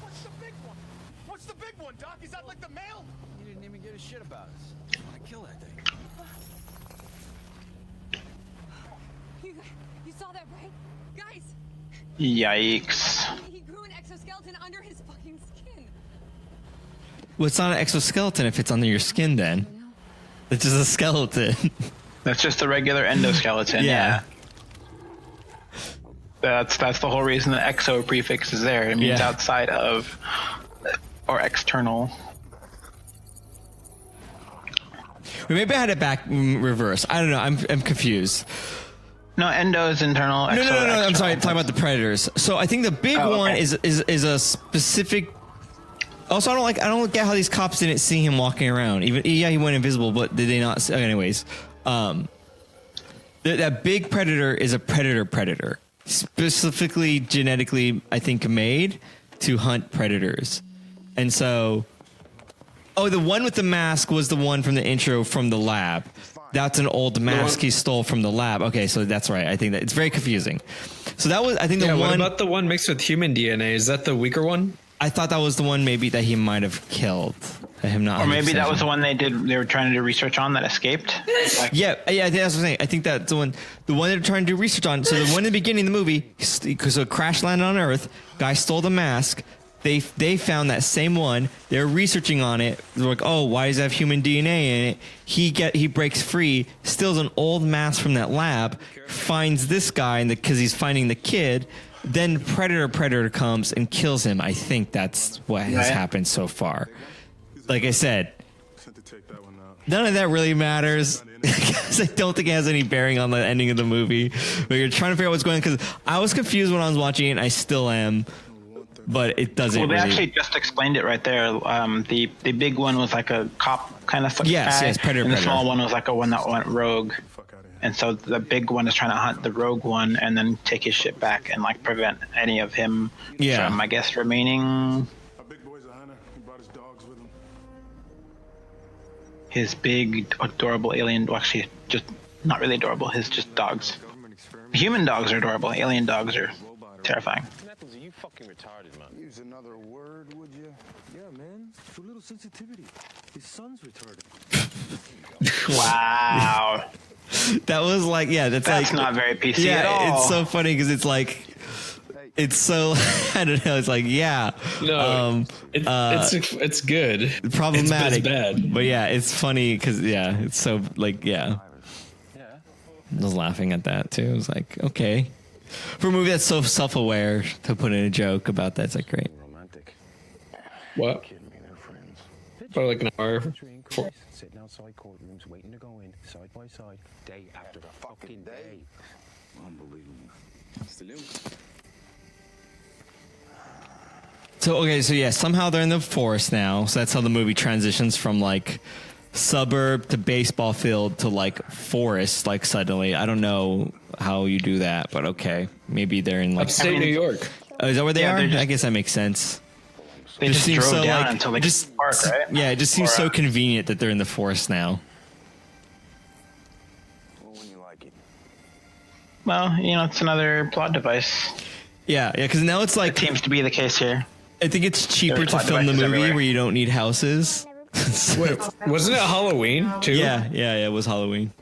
What's the big one? What's the big one, Doc? Is that like the male? You didn't even give a shit about us. Just want to kill that thing. You saw that, right? Guys, Yikes. he grew an exoskeleton under his fucking skin. Well, it's not an exoskeleton if it's under your skin, then. It's just a skeleton. That's just a regular endoskeleton. Yeah. That's the whole reason the exo prefix is there. It means outside of or external. Well, maybe I had it back reverse. I don't know. I'm confused. No, endo is internal. No. external. I'm sorry. I'm talking about the predators. So I think the big one is a specific. Also, I don't get how these cops didn't see him walking around. Even he went invisible, but did they not? Anyways, that big predator is a predator, specifically genetically, I think, made to hunt predators. And so, the one with the mask was the one from the intro from the lab. That's an old mask he stole from the lab. Okay, so that's right. I think that it's very confusing. So that was, I think, the one. What about the one mixed with human DNA? Is that the weaker one? I thought that was the one maybe that he might have killed. Or maybe that was the one they were trying to do research on that escaped. Yeah, I think that's what I'm saying. I think that's the one they're trying to do research on. So the one in the beginning of the movie, because a crash landed on Earth, guy stole the mask. They found that same one. They're researching on it. They're like, oh, why does it have human DNA in it? He breaks free, steals an old mask from that lab, finds this guy because he's finding the kid. Then Predator comes and kills him. I think that's what has happened so far. Like I said, none of that really matters because I don't think it has any bearing on the ending of the movie. But you're trying to figure out what's going on, because I was confused when I was watching it, and I still am. But it doesn't. Well, they actually just explained it right there. The big one was like a cop kind of guy. Yes, Predator. And the small one was like a one that went rogue. And so the big one is trying to hunt the rogue one and then take his shit back and like prevent any of him from, I guess, remaining. Our big boy's a hunter. He brought his dogs with him. His big, adorable alien. Well, actually, just not really adorable. His just dogs. Human dogs are adorable. Alien dogs are terrifying. Are you fucking retarded, man? Use another word, would you? Yeah, man. A little sensitivity. His son's retarded. Wow. That was like, that's like not very PC at all. It's so funny because it's like, it's so, I don't know. It's like, it's good. Problematic. It's bad. But it's funny because, it's so like, I was laughing at that too. It was like, okay. For a movie that's so self-aware, to put in a joke about that, it's like great. Romantic. What? Or like an hour. Sitting outside courtrooms waiting to go in, side by side, day after a fucking day. Unbelievable. So somehow they're in the forest now. So that's how the movie transitions from like suburb to baseball field to like forest, like suddenly. I don't know how you do that, but okay. Maybe they're in like upstate New York. Oh, is that where they are? I guess that makes sense. They just drove down until they get to the park, right? Yeah, it just seems so convenient that they're in the forest now. When you like it. Well, it's another plot device. Yeah, because now it's like... It seems to be the case here. I think it's cheaper to film the movie where you don't need houses. Wait, wasn't it Halloween, too? Yeah, it was Halloween.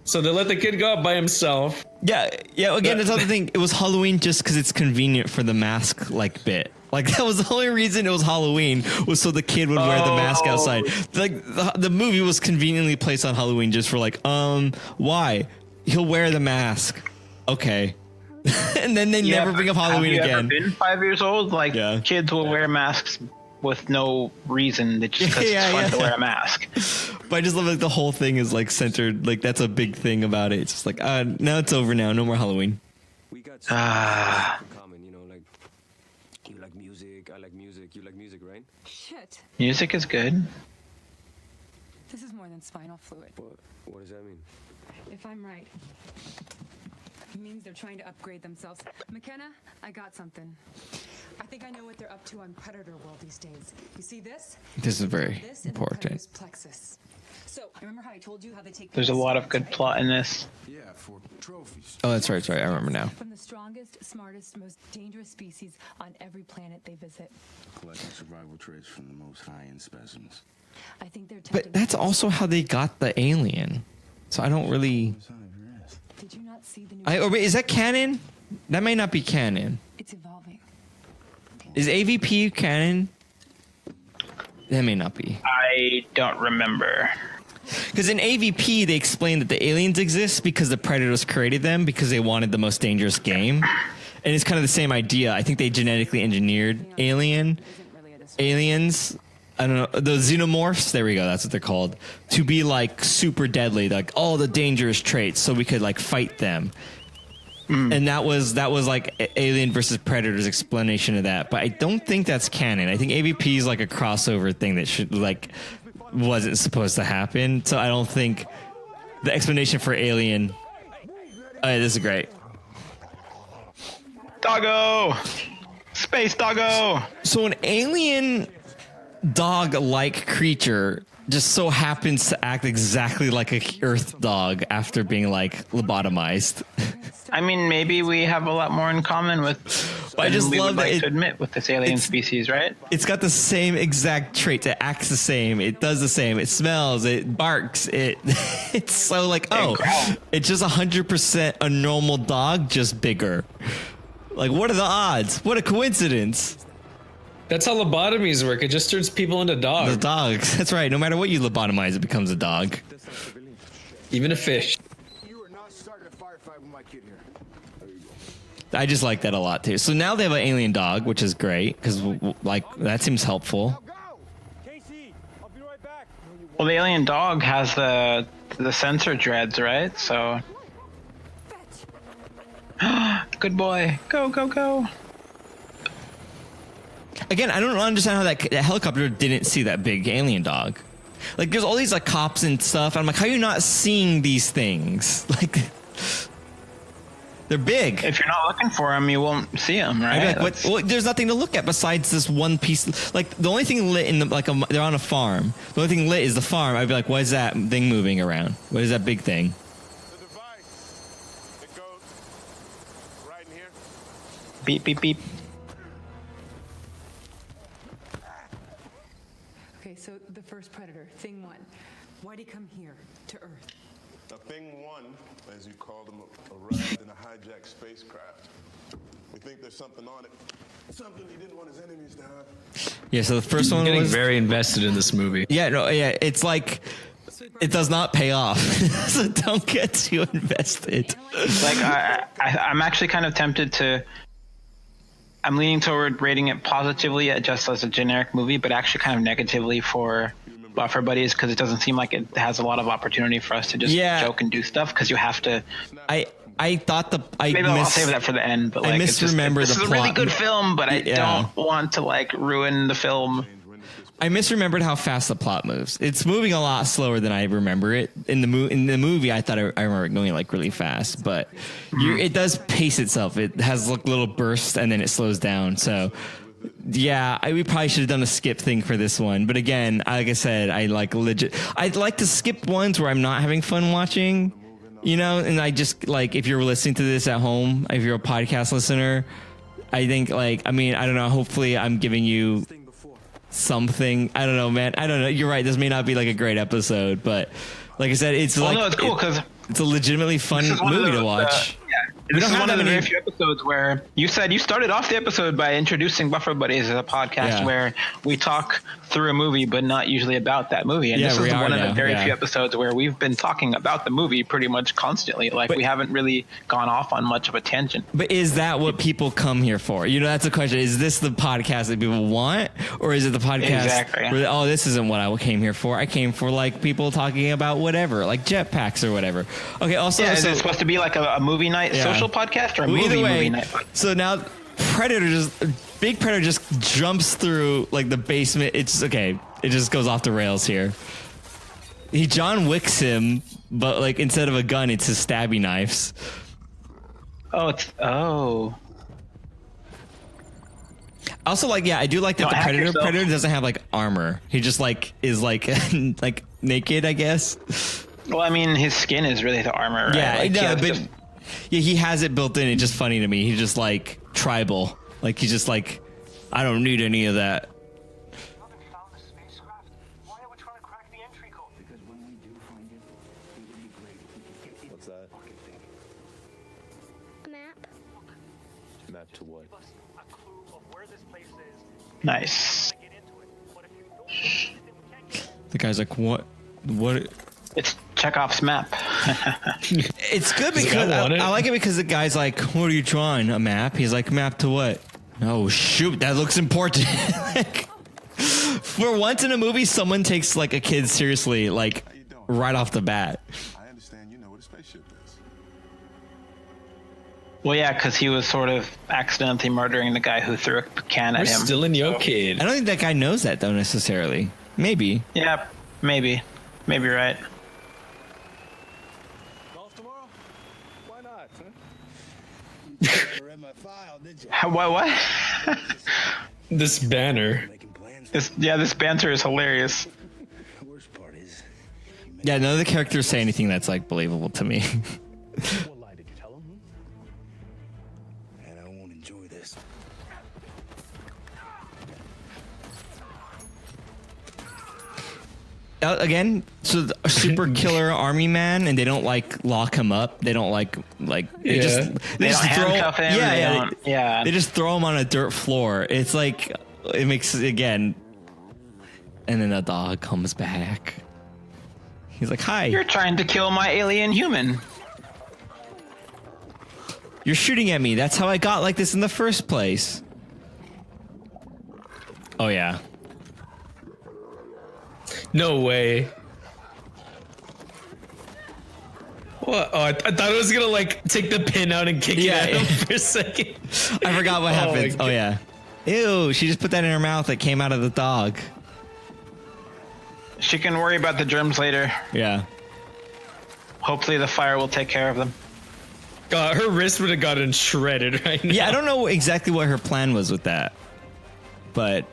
So they let the kid go out by himself. Yeah, again, that's the other thing. It was Halloween just because it's convenient for the mask, like, bit. Like that was the only reason it was Halloween was so the kid would wear the mask outside. Like the movie was conveniently placed on Halloween just for like, why? He'll wear the mask. Okay. And then they never bring up Halloween again. Have you ever been 5 years old? Like kids will wear masks with no reason. It's just because it's fun to wear a mask. But I just love like the whole thing is like centered. Like that's a big thing about it. It's just like, now it's over now. No more Halloween. We got so much in common, you know, like you like music, I like music, you like music, right? Shit. Music is good. This is more than spinal fluid. What does that mean? If I'm right, it means they're trying to upgrade themselves. McKenna, I got something. I think I know what they're up to on Predator World these days. You see this? This is very This in the important. Predator's plexus. So, remember how I told you how they take There's a lot of good plot in this. Yeah, for trophies. Oh, that's right. Sorry, I remember now. From the strongest, smartest, most dangerous species on every planet they visit. Collecting survival traits from the most high-end specimens. I think they're But that's also how they got the alien. So I don't really. Did you not see the new Oh, wait, is that canon? That may not be canon. It's evolving. Is AVP canon? That may not be. I don't remember. Because in AVP, they explained that the aliens exist because the Predators created them because they wanted the most dangerous game. And it's kind of the same idea. I think they genetically engineered aliens. I don't know. The xenomorphs, there we go. That's what they're called. To be like super deadly, like all the dangerous traits so we could like fight them. And that was like Alien versus Predators explanation of that. But I don't think that's canon. I think AVP is like a crossover thing that should like wasn't supposed to happen. So I don't think the explanation for Alien. Oh, yeah, this is great. Doggo! Space doggo! So an alien dog-like creature just so happens to act exactly like a Earth dog after being like lobotomized. I mean, maybe we have a lot more in common with. I just we love would that like to admit with this alien species, right? It's got the same exact traits. It acts the same. It does the same. It smells. It barks. It's so like, it's just 100% a normal dog, just bigger. Like, what are the odds? What a coincidence. That's how lobotomies work. It just turns people into dogs. The dogs. That's right. No matter what you lobotomize, it becomes a dog. Even a fish. You are not starting a firefight with my kid here. There you go. I just like that a lot too. So now they have an alien dog, which is great because like that seems helpful. Well, the alien dog has the sensor dreads, right? So. Good boy. Go, go, go. Again, I don't understand how that helicopter didn't see that big alien dog. Like, there's all these like cops and stuff. I'm like, how are you not seeing these things? Like, they're big. If you're not looking for them, you won't see them, right? Like, well, there's nothing to look at besides this one piece. Like, the only thing lit in the they're on a farm. The only thing lit is the farm. I'd be like, what is that thing moving around? What is that big thing? The device. It goes right in here. Beep, beep, beep. Okay, so the first Predator, Thing 1. Why'd he come here, to Earth? Now, thing one, as you call them, arrived in a hijacked spacecraft. We think there's something on it. Something he didn't want his enemies to have. Yeah, so the first one Getting was very invested in this movie. Yeah, no, yeah, it's like it does not pay off. So don't get too invested. Like, I'm actually kind of tempted to. I'm leaning toward rating it positively just as a generic movie, but actually kind of negatively for Buffer Buddies because it doesn't seem like it has a lot of opportunity for us to just joke and do stuff because you have to. I thought maybe I'll save that for the end, but like I misremember this the is a plot. really good film, but I don't want to like ruin the film. I misremembered how fast the plot moves. It's moving a lot slower than I remember it. In the movie, I thought I remember it going like really fast, but it does pace itself. It has like little bursts and then it slows down. So yeah, we probably should have done a skip thing for this one. But again, like I said, I'd like to skip ones where I'm not having fun watching, you know, and I just like, if you're listening to this at home, if you're a podcast listener, I think like, I mean, I don't know, hopefully I'm giving you something. I don't know, man. I don't know. You're right. This may not be like a great episode, but like I said, it's no, it's cool because it's a legitimately fun movie to watch. This don't is have one of that the very many. few episodes where you said you started off the episode by introducing Buffer Buddies as a podcast Yeah. where we talk through a movie, but not usually about that movie. And Yeah, this we is are one of now, the very yeah. few episodes where we've been talking about the movie pretty much constantly. Like But- we haven't really gone off on much of a tangent. But is that what people come here for? You know, that's the question. Is this the podcast that people want, or is it the podcast Exactly. where, oh, this isn't what I came here for? I came for like people talking about whatever, like jetpacks or whatever. Okay. Also, Yeah, is so, it supposed to be like a movie night Yeah. social podcast or a well, either movie way, night? so now Big Predator just jumps through like the basement. It's okay. It just goes off the rails here. He John Wicks him, but like instead of a gun, it's his stabby knives. Oh. Also, like, yeah, I do like that Don't the hack Predator yourself. Predator doesn't have like armor. He just like is like like naked, I guess. Well, I mean, his skin is really the armor, right? Yeah, Like, no, he has but just- yeah, he has it built in. It's just funny to me. He's just like tribal. Like he's just like, I don't need any of that. What's that? Map. Map to what? nice. The guy's like, what? What? It's Chekov's map. It's good He's like, because I want it. I like it because the guy's like, what are you drawing? A map? He's like, map to what? Oh shoot, that looks important. Like, for once in a movie, someone takes like a kid seriously, like right off the bat. I understand you know what a spaceship is. Well, yeah, because he was sort of accidentally murdering the guy who threw a can We're at him. still in your kid. I don't think that guy knows that though necessarily. Maybe. Yeah, maybe. Maybe right. Golf tomorrow? Why not? Read my file, did you? What? This banner. Making plans. This banter is hilarious. The worst part is, Yeah, none of the characters say anything that's like believable to me. What lie did you tell him? and I won't enjoy this. Again, so the super killer army man, and they don't like lock him up. They don't like they Yeah. just They don't handcuff him. Yeah, they yeah. don't- yeah. They just throw him on a dirt floor. It's like it makes again, and then the dog comes back. He's like, "Hi, You're trying to kill my alien human. you're shooting at me. That's how I got like this in the first place." Oh yeah. No way. What? Oh, I thought it was gonna like take the pin out and kick Yeah. it at him for a second. I forgot what Oh, happens. my Oh yeah. Ew, she just put that in her mouth that came out of the dog. She can worry about the germs later. Yeah. Hopefully the fire will take care of them. God, her wrist would have gotten shredded right now. Yeah, I don't know exactly what her plan was with that. But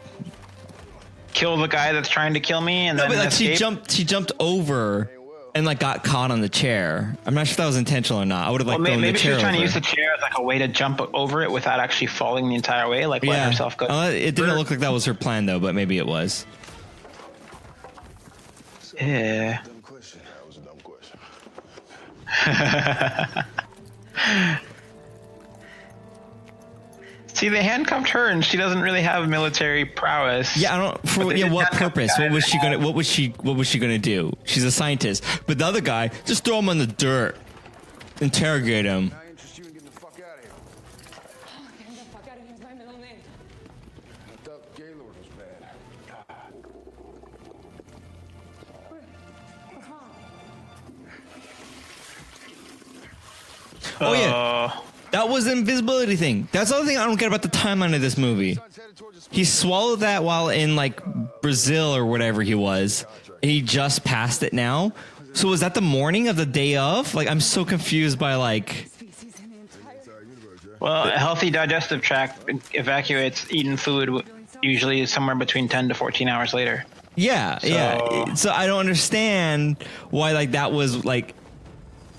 Kill the guy that's trying to kill me and no, then but like escape. she jumped over and like got caught on the chair. I'm not sure if that was intentional or not. I would have like Well, thrown maybe the she chair was trying over. to use the chair as like a way to jump over it without actually falling the entire way, like let herself go. It didn't look like that was her plan though, but maybe it was. Yeah. Dumb question. That was a dumb question. See, they handcuffed her, and she doesn't really have military prowess. Yeah, I don't. But For they yeah, did what handcuff the purpose? guy What was that she gonna? had- What was she gonna do? She's a scientist. But the other guy, just throw him on the dirt, interrogate him. I interest you in getting the fuck out of here. Getting the fuck out of here is my middle name. I thought Gaylord was bad. Oh yeah, that was the invisibility thing. That's the other thing I don't get about the timeline of this movie. He swallowed that while in like Brazil or whatever he was. He just passed it now. So was that the morning of the day of? Like I'm so confused by like. Species in the entire Well, a healthy digestive tract evacuates eaten food usually somewhere between 10 to 14 hours later. Yeah, yeah. So I don't understand why like that was like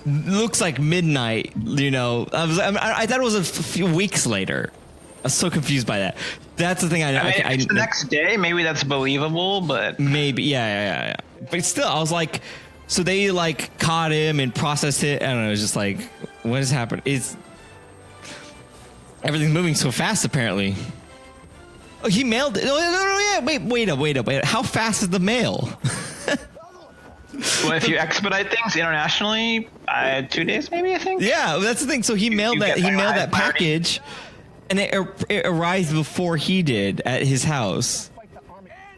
looks like midnight. You know, I thought it was a few weeks later. I was so confused by that. That's the thing. I mean, if it's the next day, maybe that's believable, but maybe yeah. But still, I was like, so they like caught him and processed it. I don't know. It was just like, what has happened? Everything's moving so fast, apparently. Oh, he mailed it. Oh, no, yeah. Wait. How fast is the mail? Well, if you expedite things internationally, 2 days maybe, I think. Yeah, that's the thing. So he mailed that. He mailed that package, and it arrived before he did at his house.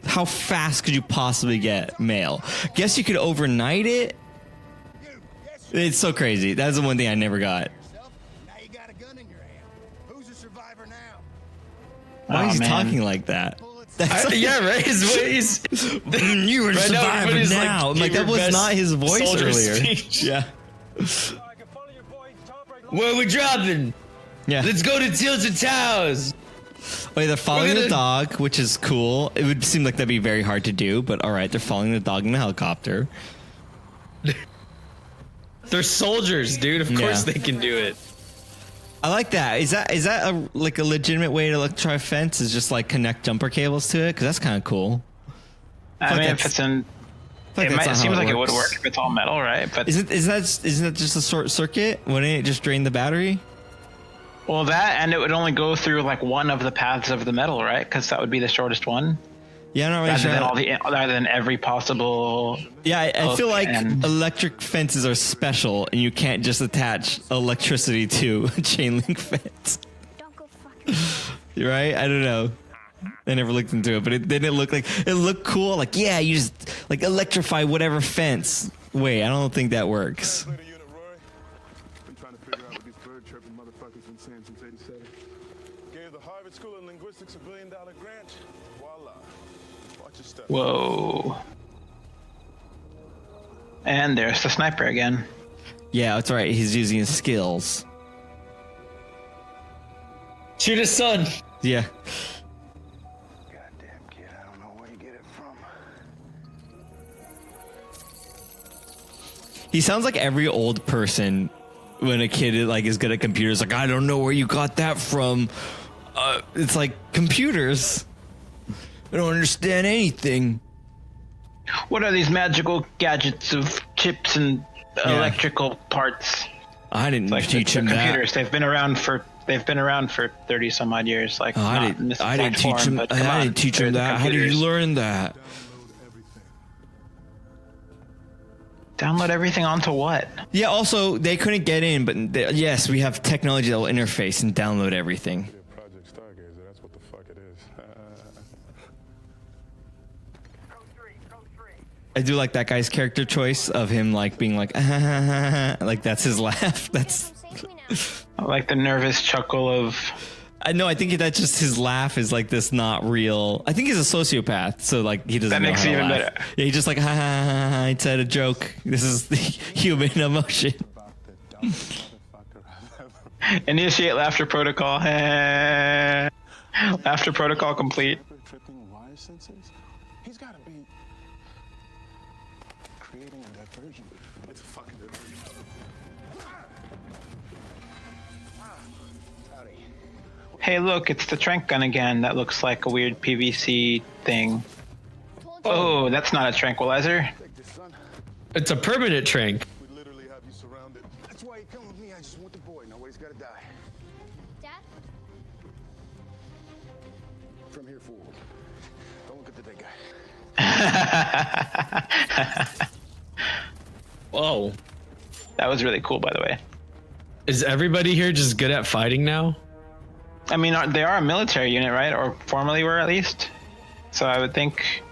How fast could you possibly get mail? Guess you could overnight it. It's so crazy. That's the one thing I never got. Why is he talking like that? Yeah, right. His voice. You were a survivor now. Like that was not his voice earlier. Speech. Yeah. Where are we dropping? Yeah. Let's go to Tilted Towers. Wait, they're following the dog, which is cool. It would seem like that'd be very hard to do, but all right, they're following the dog in a helicopter. They're soldiers, dude. Of course they can do it. I like that. Is that a legitimate way to electrify a fence? Is just like connect jumper cables to it? Because that's kind of cool. I mean, if it's in, it seems like it would work if it's all metal, right? But isn't that just a short circuit? Wouldn't it just drain the battery? Well, that, and it would only go through like one of the paths of the metal, right? Because that would be the shortest one. Yeah, I'm not really sure. Rather than every possible. Yeah, I feel like electric fences are special, and you can't just attach electricity to a chain link fence. You're right? I don't know. I never looked into it, but it didn't look like it looked cool. Like, yeah, you just like electrify whatever fence. Wait, I don't think that works. Whoa. And there's the sniper again. Yeah, that's right. He's using his skills. Shoot his son. Yeah. Goddamn kid, I don't know where you get it from. He sounds like every old person when a kid is good at computers. Like, I don't know where you got that from. It's like computers. I don't understand anything. What are these magical gadgets of chips and electrical parts? I didn't teach him computers. that. They've been around for 30 some odd years. Like, I didn't teach him. I didn't teach him that. How did you learn that? Download everything onto what? Yeah. Also, they couldn't get in, but yes, we have technology that will interface and download everything. I do like that guy's character choice of him like being like, like that's his laugh. That's I like the nervous chuckle of. I know. I think that's just his laugh is like this not real. I think he's a sociopath, so like he doesn't. That know makes how it to even laugh. better. Yeah, he just like I said a joke. This is the human emotion. Initiate laughter protocol. Laughter protocol complete. He's got to be creating a diversion. It's a fucking diversion. Hey, look, it's the Tranq gun again. That looks like a weird PVC thing. Oh, that's not a tranquilizer. It's a permanent tranq. We literally have you surrounded. That's why you come with me. I just want the boy. Nobody's got to die. Dad? From here forward. Don't look at the dead guy. Whoa. That was really cool, by the way. Is everybody here just good at fighting now? I mean, they are a military unit, right? Or formerly were, at least. So I would think.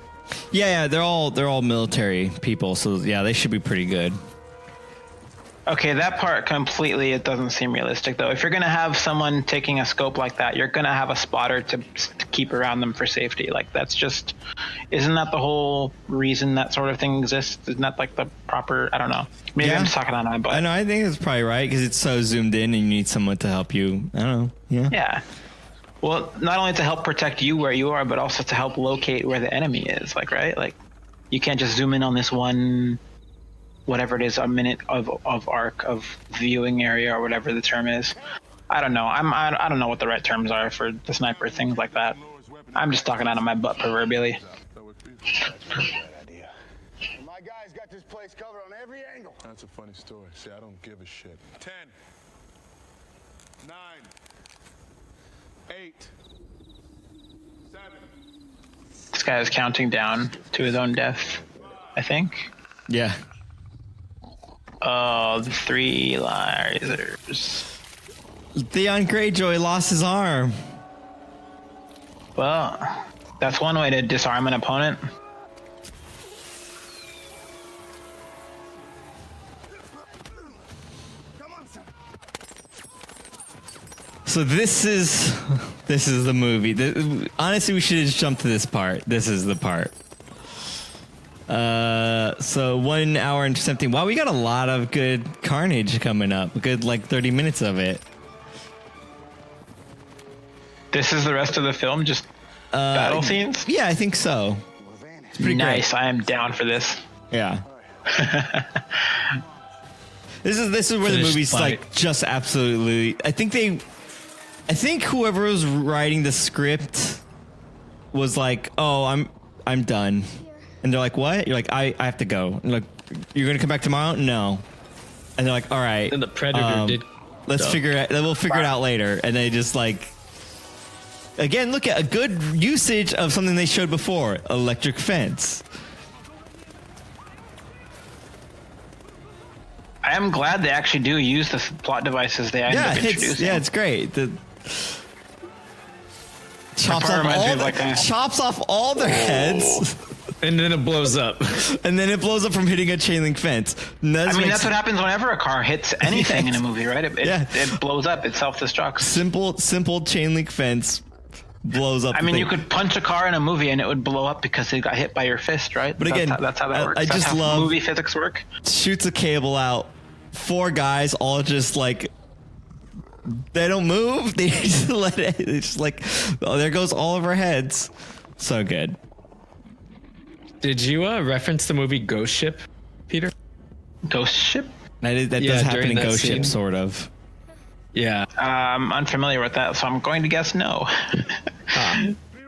Yeah, they're all military people, so yeah, they should be pretty good. Okay, that part completely, it doesn't seem realistic, though. If you're going to have someone taking a scope like that, you're going to have a spotter to keep around them for safety. Like, that's just... Isn't that the whole reason that sort of thing exists? Isn't that, like, the proper... I don't know. Maybe I'm just talking on my butt. I know, I think that's probably right, because it's so zoomed in and you need someone to help you. I don't know. Yeah. Yeah. Well, not only to help protect you where you are, but also to help locate where the enemy is, like, right? Like, you can't just zoom in on this one... whatever it is, a minute of arc of viewing area or whatever the term is. I don't know. I don't know what the right terms are for the sniper, things like that. I'm just talking out of my butt proverbially. My guy's got this place covered on every angle. That's a funny story. See, I don't give a shit. 10, 9, 8, 7. This guy is counting down to his own death, I think. Yeah. Oh, the 3 lasers. Theon Greyjoy lost his arm. Well, that's one way to disarm an opponent. So this is the movie. Honestly, we should have just jumped to this part. This is the part. So 1 hour and something. Wow, we got a lot of good carnage coming up. A good like 30 minutes of it. This is the rest of the film, just battle scenes? Yeah, I think so. It's pretty nice. great. I am down for this. Yeah. This is where the movie's like just absolutely. I think whoever was writing the script was like, "Oh, I'm done," and they're like, "What?" You're like, "I have to go." And like, "You're gonna come back tomorrow?" No. And they're like, "All right." And the Predator did. Let's figure it. We'll figure it out later. And they just like. Again, look at a good usage of something they showed before: electric fence. I am glad they actually do use the plot devices they end up introducing. Yeah, it's great. Chops off all their heads. And then it blows up. And then it blows up from hitting a chain link fence. That's what happens whenever a car hits anything in a movie, right? It blows up. It self-destructs. Simple chain link fence blows up. I mean, you could punch a car in a movie and it would blow up because it got hit by your fist, right? But again, that's how that works. I just love movie physics work. Shoots a cable out. 4 guys all just like they don't move. They just let it. It's just like, oh, there goes all of our heads. So good. Did you reference the movie Ghost Ship, Peter? Ghost Ship? That does happen in Ghost Ship, sort of. Yeah. I'm unfamiliar with that, so I'm going to guess no.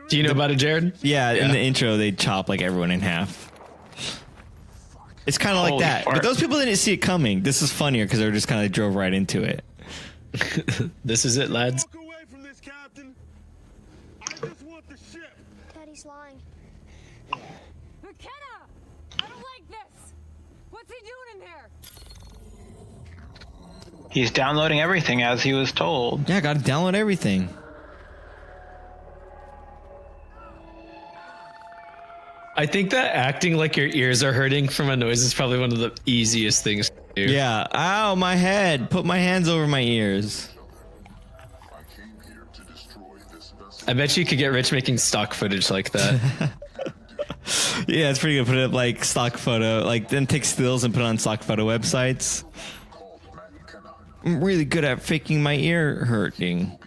Do you know about it, Jared? Yeah, in the intro, they chop like everyone in half. It's kind of like that. But those people didn't see it coming. This is funnier because they just kind of drove right into it. This is it, lads. Walk away from this, Captain. I just want the ship. Daddy's lying. McKenna! I don't like this! What's he doing in there? He's downloading everything as he was told. Yeah, gotta download everything. I think that acting like your ears are hurting from a noise is probably one of the easiest things to do. Yeah. Ow, my head. Put my hands over my ears. I bet you could get rich making stock footage like that. Yeah, it's pretty good. Put it up like stock photo, like then take stills and put it on stock photo websites. I'm really good at faking my ear hurting. What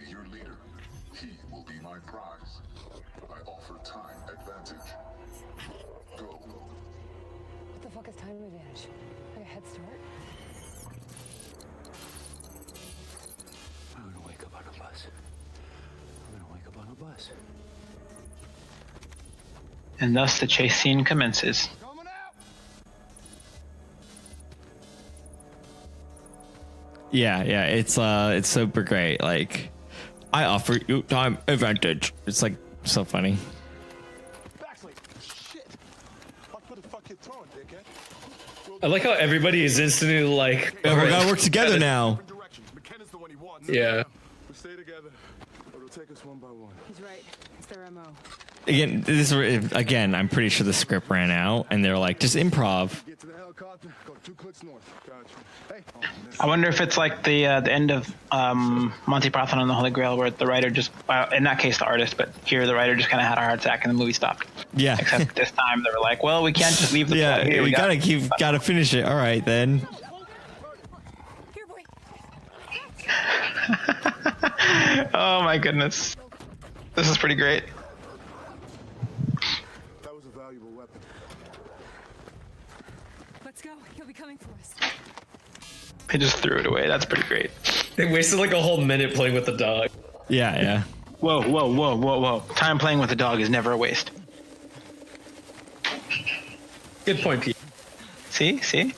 the fuck is time advantage? Like a head start? I'm gonna wake up on a bus. And thus the chase scene commences. Yeah, it's super great. Like, I offer you time advantage. It's like so funny. I like how everybody is instantly like, yeah, we gotta work together now. Yeah. We stay together. It'll take us one by one. He's right. It's their MO. Again, I'm pretty sure the script ran out, and they're like, just improv. Get to the helicopter. Go 2 clicks north. Gotcha. Hey. I wonder if it's like the end of Monty Python and the Holy Grail, where the writer just, in that case the artist, but here the writer just kind of had a heart attack and the movie stopped. Yeah. Except this time they were like, well, we can't just leave the plot here. We gotta finish it. All right then. Here, boy. Oh my goodness, this is pretty great. That was a valuable weapon. Let's go. He'll be coming for us. They just threw it away. That's pretty great. They wasted like a whole minute playing with the dog. Yeah. Whoa. Time playing with a dog is never a waste. Good point, Pete. See?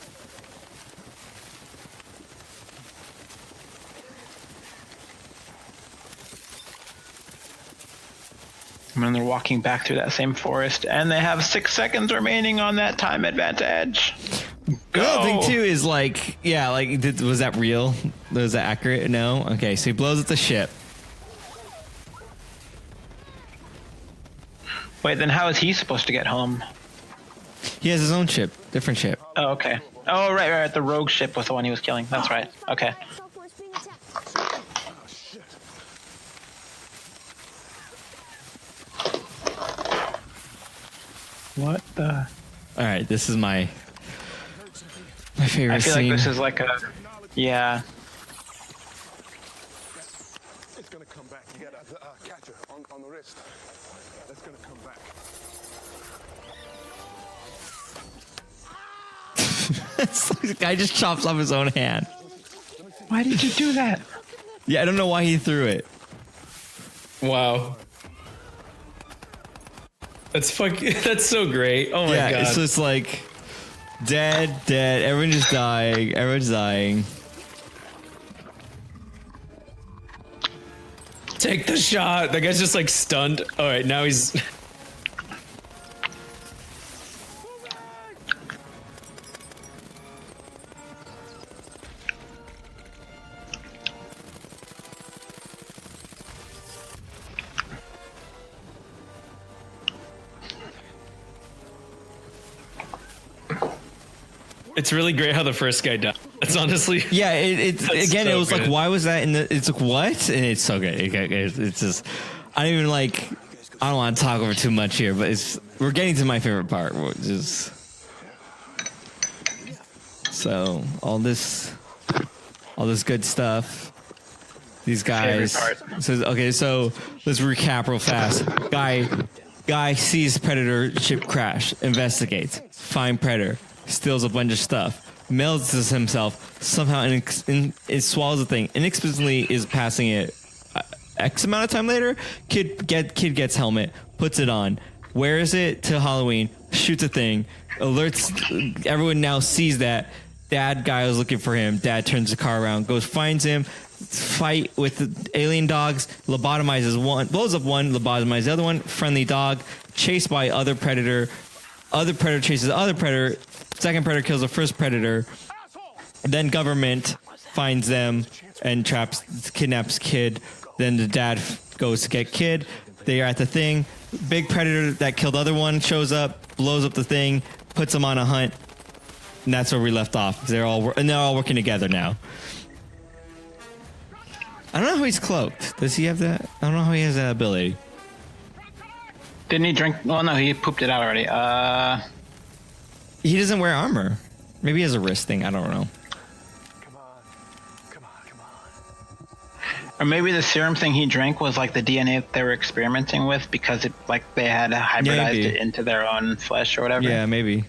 And then they're walking back through that same forest, and they have 6 seconds remaining on that time advantage. The other thing too is like, yeah, like was that real? Was that accurate? No. Okay, so he blows up the ship. Wait, then how is he supposed to get home? He has his own ship, different ship. Oh, okay. Oh, right. The rogue ship was the one he was killing. That's right. Okay. What the? All right, this is my favorite I feel scene. like this is like a, yeah. It's gonna come back. You got a catcher on the wrist. It's gonna come back. This guy just chops off his own hand. Why did you do that? Yeah, I don't know why he threw it. Wow. That's so great. Oh my god. Yeah, so it's like dead, everyone just dying, everyone's dying. Take the shot. That guy's just like stunned. All right, now he's It's really great how the first guy died. It's honestly, yeah. It again, so it was good. like, why was that in the? It's like what? And it's so good. It's just, I don't even like. I don't want to talk over too much here, but we're getting to my favorite part, which is so all this good stuff. These guys. So let's recap real fast. Guy sees Predator ship crash, investigates, find Predator, steals a bunch of stuff, melts himself, somehow it swallows the thing, inexplicably is passing it X amount of time later. Kid gets helmet, puts it on, wears it to Halloween, shoots a thing, alerts, everyone now sees that dad guy was looking for him. Dad turns the car around, goes, finds him, fight with the alien dogs, lobotomizes one, blows up one, lobotomizes the other one, friendly dog, chased by other predator chases other predator, second predator kills the first predator, then government finds them and kidnaps kid, then the dad goes to get kid, they are at the thing, big predator that killed the other one shows up, blows up the thing, puts them on a hunt, and that's where we left off. They're all working together now. I don't know how he's cloaked. Does he have that? I don't know how he has that ability. Didn't he drink? Well, no, he pooped it out already. He doesn't wear armor. Maybe he has a wrist thing. I don't know. Come on. Or maybe the serum thing he drank was like the DNA that they were experimenting with, because it, like, they had hybridized it into their own flesh or whatever. Yeah, maybe.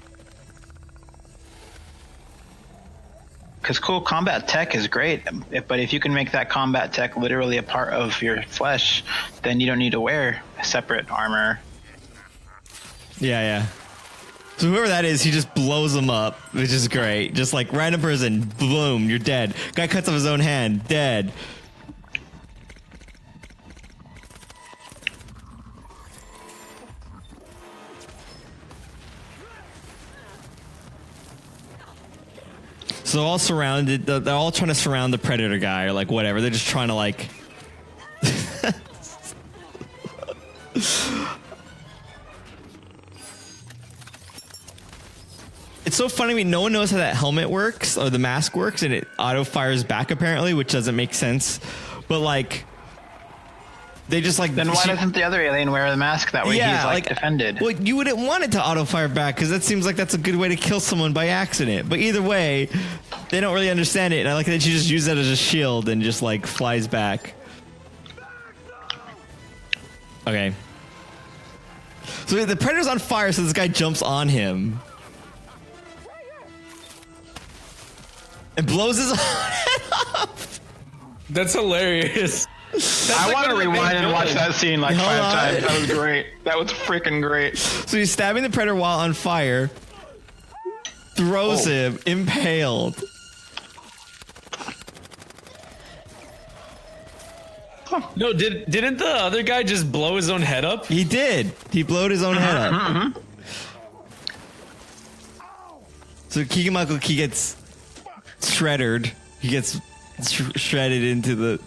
Because cool combat tech is great, but if you can make that combat tech literally a part of your flesh, then you don't need to wear separate armor. Yeah. So whoever that is, he just blows them up, which is great. Just like random person, boom, you're dead. Guy cuts off his own hand, dead. So they're all surrounded. They're all trying to surround the predator guy, or like whatever. They're just trying to like. It's so funny. No one knows how that helmet works or the mask works, and it auto fires back apparently, which doesn't make sense. But like, they just like. Then why doesn't the other alien wear the mask? That way he's like defended. Well, you wouldn't want it to auto fire back because that seems like that's a good way to kill someone by accident. But either way, they don't really understand it. And I like that you just use that as a shield and just like flies back. Okay. So the predator's on fire, so this guy jumps on him. And blows his head off. That's hilarious. I want to rewind and watch that scene like 5 times. That was great. That was freaking great. So he's stabbing the predator while on fire. Throws him, impaled. No, didn't the other guy just blow his own head up? He did. He blowed his own head up. So Kigamako gets shredded. He gets shredded into the...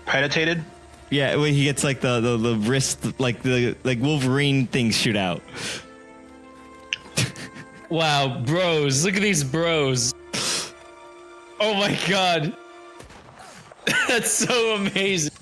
Predated? Yeah, when he gets like the wrist, like the Wolverine things shoot out. Wow, bros. Look at these bros. Oh my god. That's so amazing.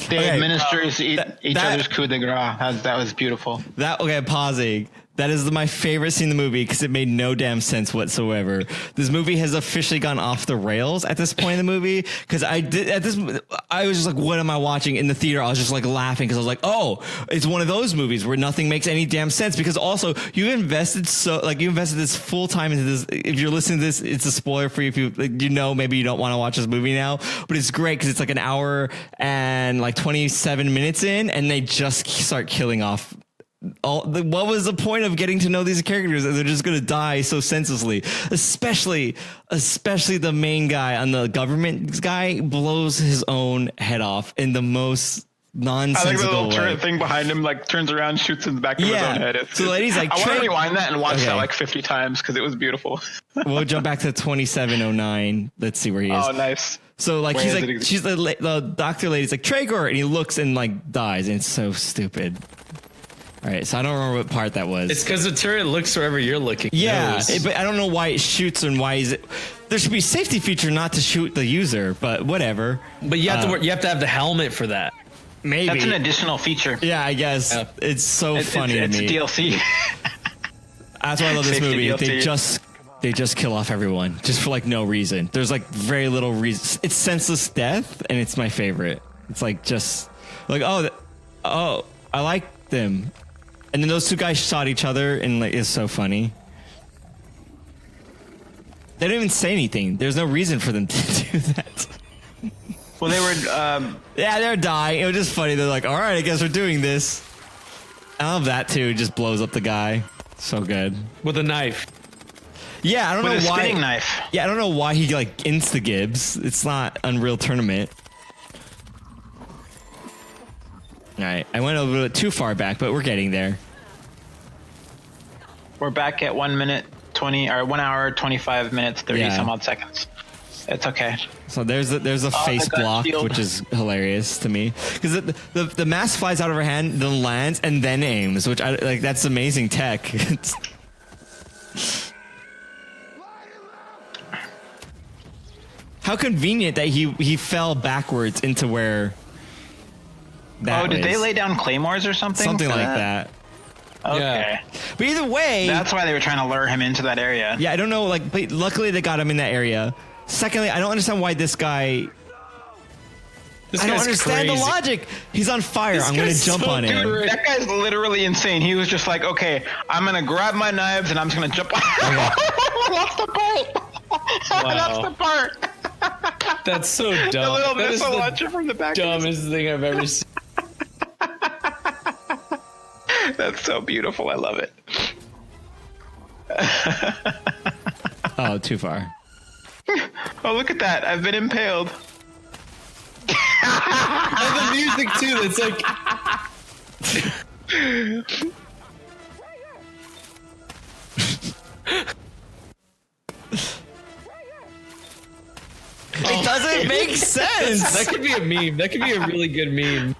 They administers each other's coup de grace. That was beautiful. Pausing. That is my favorite scene in the movie because it made no damn sense whatsoever. This movie has officially gone off the rails at this point in the movie because I was just like, what am I watching in the theater? I was just like laughing because I was like, oh, it's one of those movies where nothing makes any damn sense because also you invested this full time into this. If you're listening to this, it's a spoiler for you. If maybe you don't want to watch this movie now, but it's great because it's like an hour and like 27 minutes in and they just start killing off. What was the point of getting to know these characters? They're just going to die so senselessly, especially the main guy on the government guy blows his own head off in the most nonsensical I like the little way. turret thing behind him, like turns around, shoots in the back of his own head. So the lady's like, I want to rewind that and watch that like 50 times because it was beautiful. We'll jump back to 2709. Let's see where he is. Oh, nice. So like he's like, she's the doctor lady's like Traeger, and he looks and like dies, and it's so stupid. All right, so I don't remember what part that was. It's because the turret looks wherever you're looking. Yeah, but I don't know why it shoots and why is it. There should be a safety feature not to shoot the user, but whatever. But you have to have the helmet for that. Maybe that's an additional feature. Yeah, I guess it's so funny to me. It's DLC. That's why I love this movie. DLC. They just kill off everyone just for like no reason. There's like very little reason. It's senseless death, and it's my favorite. It's like just like I like them. And then those two guys shot each other, and like it's so funny. They don't even say anything. There's no reason for them to do that. Well, they were. They're dying. It was just funny. They're like, all right, I guess we're doing this. I love that too. It just blows up the guy. So good with a knife. Yeah, I don't know why. With a spinning knife. Yeah, I don't know why he like insta-gibs. It's not Unreal Tournament. All right, I went a little bit too far back, but we're getting there. We're back at 1 minute 20 or 1 hour 25 minutes 30 some odd seconds. It's okay. So there's a face block, which is hilarious to me because the mask flies out of her hand, then lands, and then aims, which I like. That's amazing tech. How convenient that he fell backwards into where. Did they lay down claymores or something? Something like that. Okay. Yeah. But either way, that's why they were trying to lure him into that area. Yeah, I don't know. Like, but luckily they got him in that area. Secondly, I don't understand why this guy. I don't understand the logic. He's on fire. I'm going to jump on him. Dude, that guy's literally insane. He was just like, okay, I'm going to grab my knives and I'm just going to jump on him. That's the part. That's the part. That's so dumb. The little that missile launcher from the back. Dumbest thing I've ever seen. That's so beautiful. I love it. Oh, too far. Oh, look at that. I've been impaled. And the music too. It's like it doesn't make sense. That could be a meme. That could be a really good meme.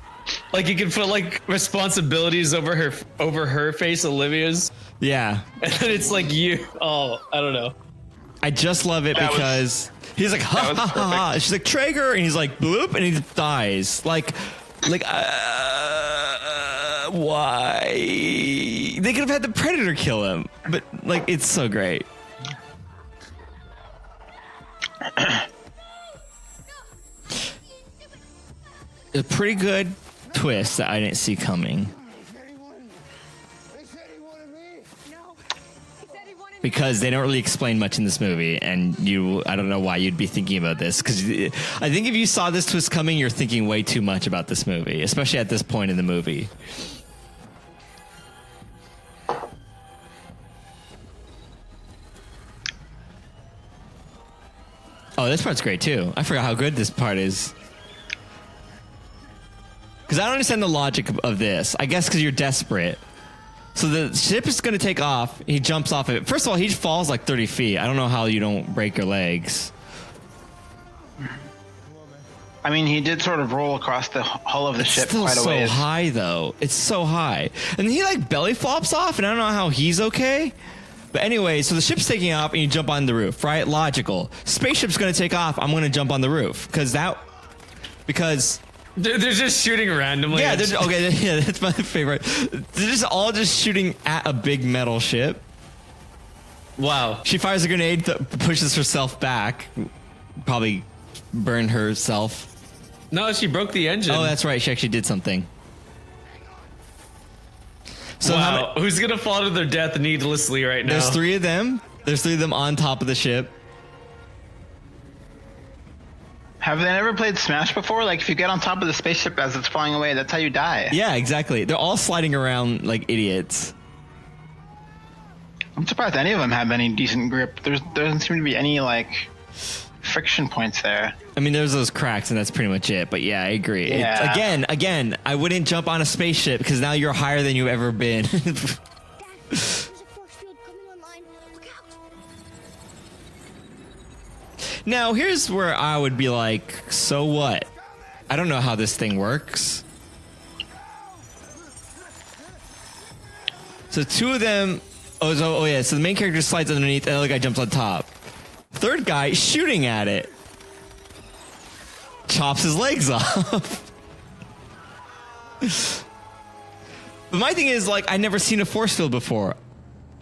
Like you could put like responsibilities over her face, Olivia's. Yeah. And then it's like you. Oh, I don't know. I just love it because he's like, ha ha ha ha. She's like, Traeger, and he's like, bloop, and he dies. Like, why? They could have had the Predator kill him, but like, it's so great. A pretty good twist that I didn't see coming. Because they don't really explain much in this movie, and I don't know why you'd be thinking about this, because I think if you saw this twist coming, you're thinking way too much about this movie, especially at this point in the movie. Oh, this part's great too. I forgot how good this part is. Because I don't understand the logic of this. I guess because you're desperate. So the ship is going to take off. He jumps off of it. First of all, he falls like 30 feet. I don't know how you don't break your legs. I mean, he did sort of roll across the hull of the ship Still quite a ways. so high, though. It's so high. And he like belly flops off, and I don't know how he's okay. But anyway, so the ship's taking off, and you jump on the roof, right? Logical. Spaceship's going to take off. I'm going to jump on the roof. Because... They're just shooting randomly. Yeah, okay, yeah, that's my favorite. They're just all just shooting at a big metal ship. Wow. She fires a grenade that pushes herself back. Probably burned herself. No, she broke the engine. Oh, that's right. She actually did something. So wow. Who's going to fall to their death needlessly right now? There's 3 of them. There's 3 of them on top of the ship. Have they never played Smash before? Like, if you get on top of the spaceship as it's flying away, that's how you die. Yeah, exactly. They're all sliding around like idiots. I'm surprised any of them have any decent grip. There doesn't seem to be any, like, friction points there. I mean, there's those cracks, and that's pretty much it. But yeah, I agree. Yeah. Again, I wouldn't jump on a spaceship because now you're higher than you've ever been. Now, here's where I would be like, so what? I don't know how this thing works. So 2 of them... Oh, yeah, so the main character slides underneath, and the other guy jumps on top. Third guy shooting at it. Chops his legs off. But my thing is, like, I've never seen a force field before.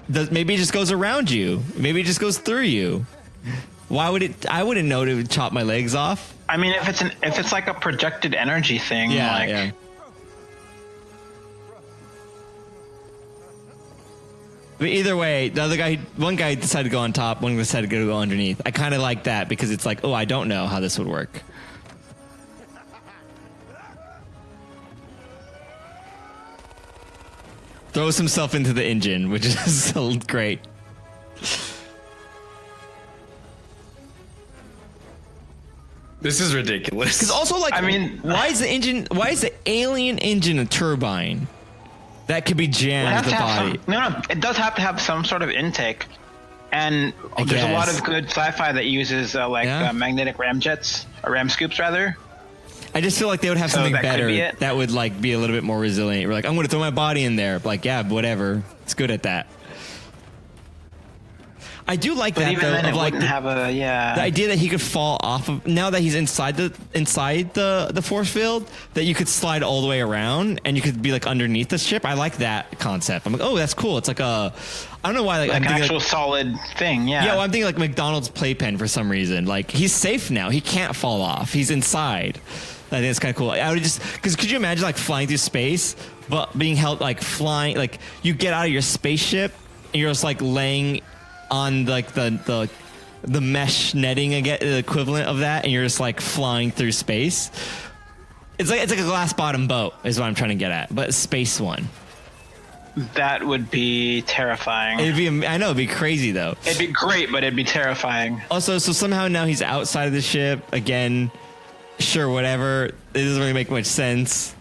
Maybe it just goes around you. Maybe it just goes through you. Why would it? I wouldn't know to chop my legs off. I mean, if it's like a projected energy thing, Yeah. But either way, the other guy, one guy decided to go on top, one decided to go underneath. I kind of like that because it's like, oh, I don't know how this would work. Throws himself into the engine, which is so great. This is ridiculous. Because also, like, I mean, why is the alien engine a turbine that could be jammed to the body? No, it does have to have some sort of intake. And there's a lot of good sci-fi that uses magnetic ramjets, or ram scoops rather. I just feel like they would have something better that would like be a little bit more resilient. We're like, I'm going to throw my body in there. Like, yeah, whatever. It's good at that. I do like that though. Then of like the idea that he could fall off of, now that he's inside the force field, that you could slide all the way around and you could be like underneath the ship. I like that concept. I'm like, oh, that's cool. It's like I don't know why, like an actual solid thing. Yeah. Yeah. Well, I'm thinking like McDonald's playpen for some reason. Like he's safe now. He can't fall off. He's inside. I think it's kind of cool. I would just, because could you imagine like flying through space, but being held like flying, like you get out of your spaceship and you're just like laying on like the mesh netting again, the equivalent of that, and you're just like flying through space. It's like a glass bottom boat is what I'm trying to get at, but a space one. That would be terrifying. I know it'd be crazy though. It'd be great, but it'd be terrifying. Also, so somehow now he's outside of the ship again. Sure, whatever. It doesn't really make much sense.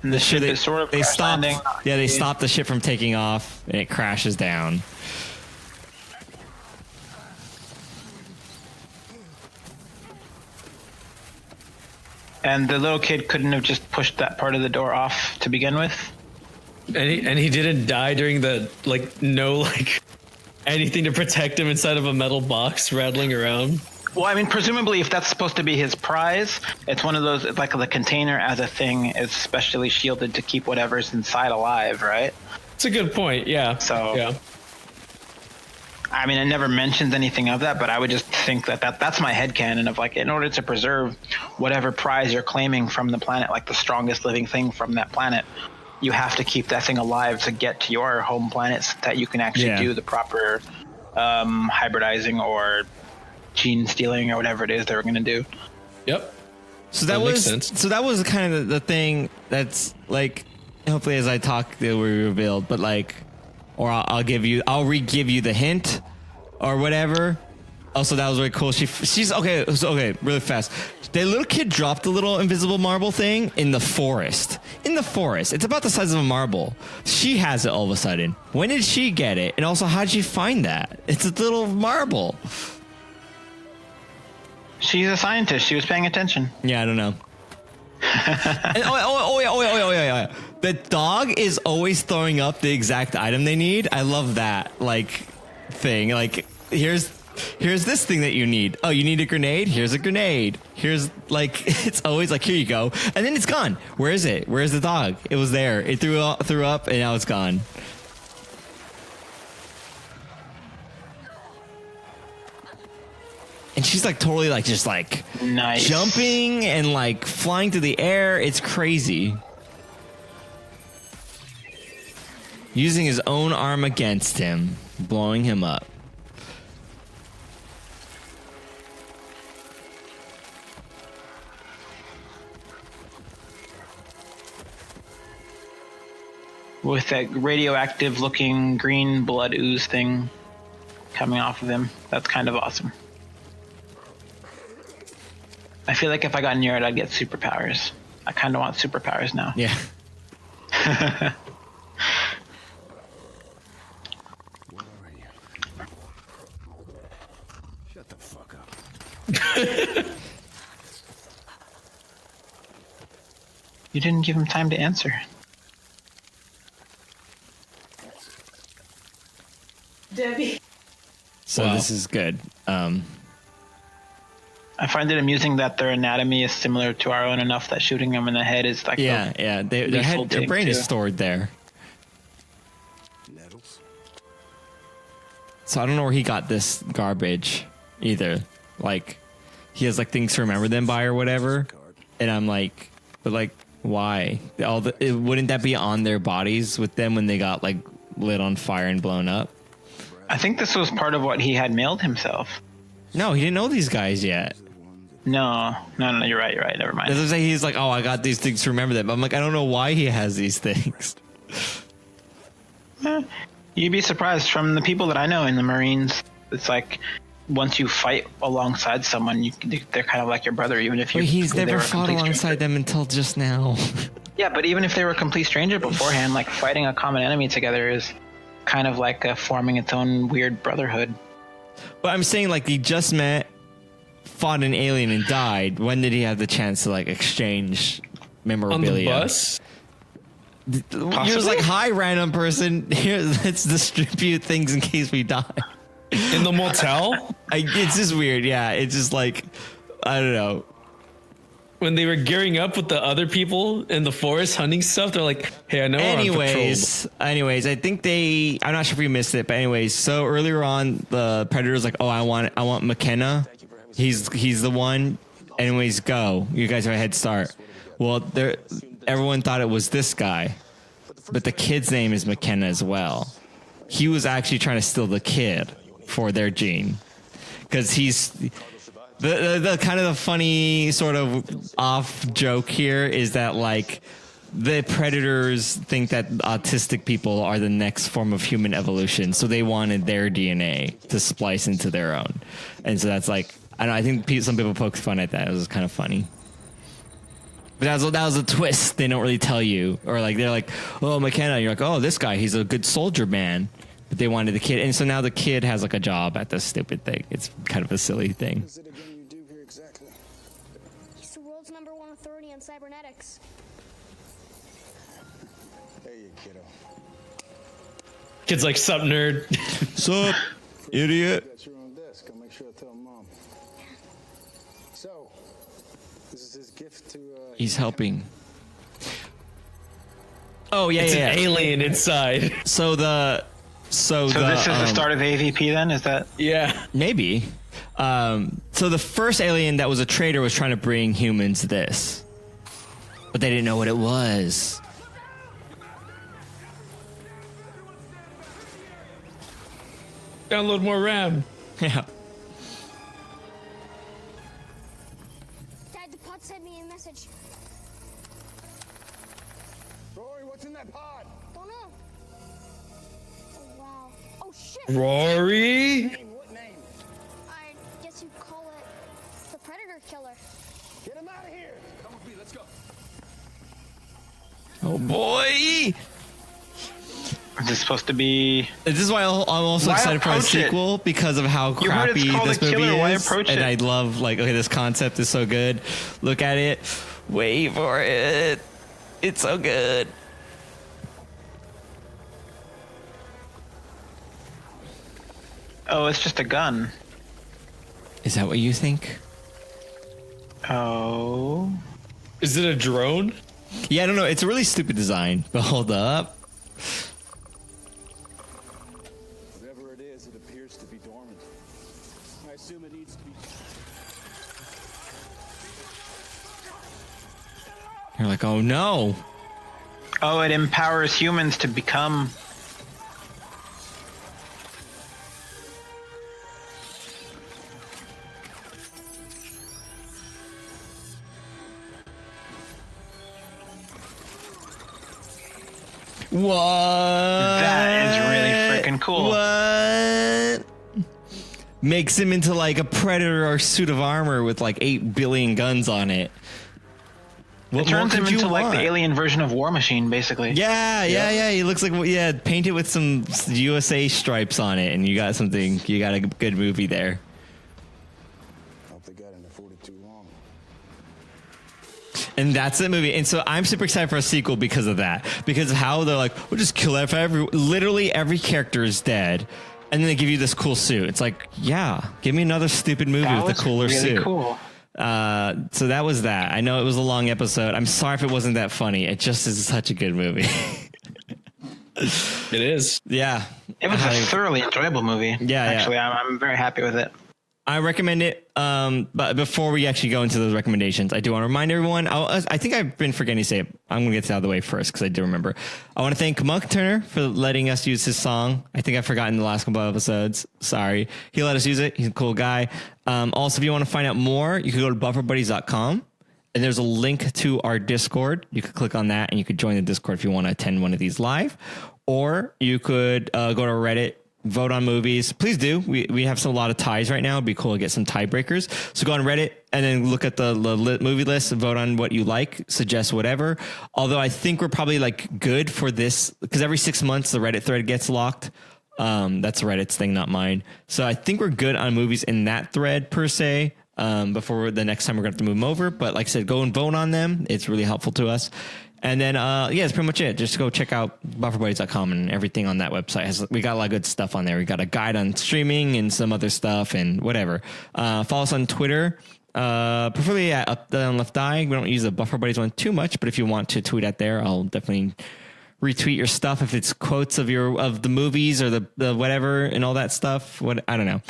And the ship is sort of crash landing. Yeah, they stop the ship from taking off, and it crashes down. And the little kid couldn't have just pushed that part of the door off to begin with. And he didn't die during the anything to protect him inside of a metal box rattling around. Well, I mean, presumably, if that's supposed to be his prize, it's one of those, like the container as a thing is specially shielded to keep whatever's inside alive, right? It's a good point, yeah. So, yeah. I mean, it never mentions anything of that, but I would just think that's my headcanon of like, in order to preserve whatever prize you're claiming from the planet, like the strongest living thing from that planet, you have to keep that thing alive to get to your home planet so that you can actually do the proper hybridizing or gene stealing or whatever it is they were going to do. Yep. So that was kind of the thing that's like, hopefully as I talk it will be revealed, but like, or I'll re-give you the hint or whatever. Also, that was really cool. She's okay. So, okay, really fast. The little kid dropped the little invisible marble thing in the forest. In the forest. It's about the size of a marble. She has it all of a sudden. When did she get it? And also, how did she find that? It's a little marble. She's a scientist. She was paying attention. Yeah, I don't know. And, yeah. The dog is always throwing up the exact item they need. I love that, like, thing. Like, here's this thing that you need. Oh, you need a grenade? Here's a grenade. Here's, like, it's always like, here you go. And then it's gone. Where is it? Where's the dog? It was there. It threw up, and now it's gone. And she's like totally like just like nice. Jumping and like flying through the air. It's crazy. Using his own arm against him, blowing him up. With that radioactive looking green blood ooze thing coming off of him. That's kind of awesome. I feel like if I got near it, I'd get superpowers. I kind of want superpowers now. Yeah. Shut the fuck up. You didn't give him time to answer. Debbie. So This is good. I find it amusing that their anatomy is similar to our own enough that shooting them in the head is like their brain is stored there. Nettles. So I don't know where he got this garbage either. Like he has like things to remember them by or whatever, and I'm like, but like why? Wouldn't that be on their bodies with them when they got like lit on fire and blown up? I think this was part of what he had mailed himself. No, he didn't know these guys yet. No, you're right. Never mind. As I say, he's like, oh, I got these things to remember them. I'm like, I don't know why he has these things. You'd be surprised. From the people that I know in the Marines, it's like once you fight alongside someone, they're kind of like your brother, even if you. He's never fought alongside them until just now. Yeah, but even if they were a complete stranger beforehand, like fighting a common enemy together is kind of like forming its own weird brotherhood. But I'm saying, like, he just met, fought an alien, and died. When did he have the chance to like exchange memorabilia? On the bus. He was like, "Hi, random person. Here, let's distribute things in case we die." In the motel. It's just weird. Yeah, it's just like I don't know. When they were gearing up with the other people in the forest hunting stuff, they're like, "Hey, I know." Anyways, I think I'm not sure if we missed it, but anyways, so earlier on, the Predator's like, "Oh, I want McKenna. He's the one." Anyways, go. You guys have a head start. Well, everyone thought it was this guy, but the kid's name is McKenna as well. He was actually trying to steal the kid for their gene, because he's. The kind of the funny sort of off joke here is that like the Predators think that autistic people are the next form of human evolution, so they wanted their DNA to splice into their own, and so that's like I don't know, I think some people poked fun at that. It was kind of funny, but that was a twist they don't really tell you, or like they're like, oh, McKenna, you're like, oh, this guy, he's a good soldier man. But they wanted the kid, and so now the kid has like a job at this stupid thing. It's kind of a silly thing. What is it again you do here exactly? He's the world's #1 authority on cybernetics. There you kiddo. Kid's like, "Sup, nerd." Sup, idiot. Got your own desk. I'll make sure to tell Mom. So, this is his gift to. He's helping. Oh yeah, It's yeah. an alien inside. So this is the start of AVP then? Is that? Yeah. Maybe. So the first alien that was a traitor was trying to bring humans this, but they didn't know what it was. Download more RAM. Yeah. Dad, the pod sent me a message. Rory, what's in that pod? Don't know. Oh, wow. Oh, shit. Rory. What name? Predator killer. Get him out of here. Come with me. Let's go. Oh boy! Is this supposed to be? This is why I'm also Why excited for a approach it? sequel because of how You heard it's crappy called this a movie killer. Why is, approach and it? I love like okay, this concept is so good. Look at it, wait for it. It's so good. Oh, it's just a gun. Is that what you think? Oh. Is it a drone? Yeah, I don't know. It's a really stupid design, but hold up. Whatever it is, it appears to be dormant. I assume it needs to be. You're like, oh no. Oh, it empowers humans to become. What? That is really freaking cool. What? Makes him into like a predator or suit of armor with like 8 billion guns on it. What It turns more him could you into like want? the alien version of War Machine, basically. Yeah. He looks like paint it with some USA stripes on it, and you got something. You got a good movie there. Hope they got into 42 long. And that's the movie. And so I'm super excited for a sequel because of that. Because of how they're like, we'll just kill literally every character is dead. And then they give you this cool suit. It's like, yeah, give me another stupid movie That with a cooler was really suit. cool. So that was that. I know it was a long episode. I'm sorry if it wasn't that funny. It just is such a good movie. It is. Yeah. It was a thoroughly enjoyable movie. Yeah, Actually, I'm very happy with it. I recommend it. But before we actually go into those recommendations, I do want to remind everyone. I think I've been forgetting to say it. I'm going to get this out of the way first because I do remember. I want to thank Monk Turner for letting us use his song. I think I've forgotten the last couple of episodes. Sorry. He let us use it. He's a cool guy. Also, if you want to find out more, you can go to bufferbuddies.com. And there's a link to our Discord. You could click on that and you could join the Discord if you want to attend one of these live. Or you could go to Reddit. Vote on movies. Please do. We have a lot of ties right now. It'd be cool to get some tiebreakers. So go on Reddit and then look at the movie list and vote on what you like. Suggest whatever. Although I think we're probably like good for this because every 6 months the Reddit thread gets locked. That's Reddit's thing, not mine. So I think we're good on movies in that thread per se. Before the next time we're going to have to move them over. But like I said, go and vote on them. It's really helpful to us. And then, that's pretty much it. Just go check out bufferbuddies.com and everything on that website. We got a lot of good stuff on there. We got a guide on streaming and some other stuff and whatever. Follow us on Twitter, preferably at UpDownLeftDie. We don't use the Buffer Buddies one too much, but if you want to tweet at there, I'll definitely retweet your stuff if it's quotes of the movies or the whatever and all that stuff. I don't know.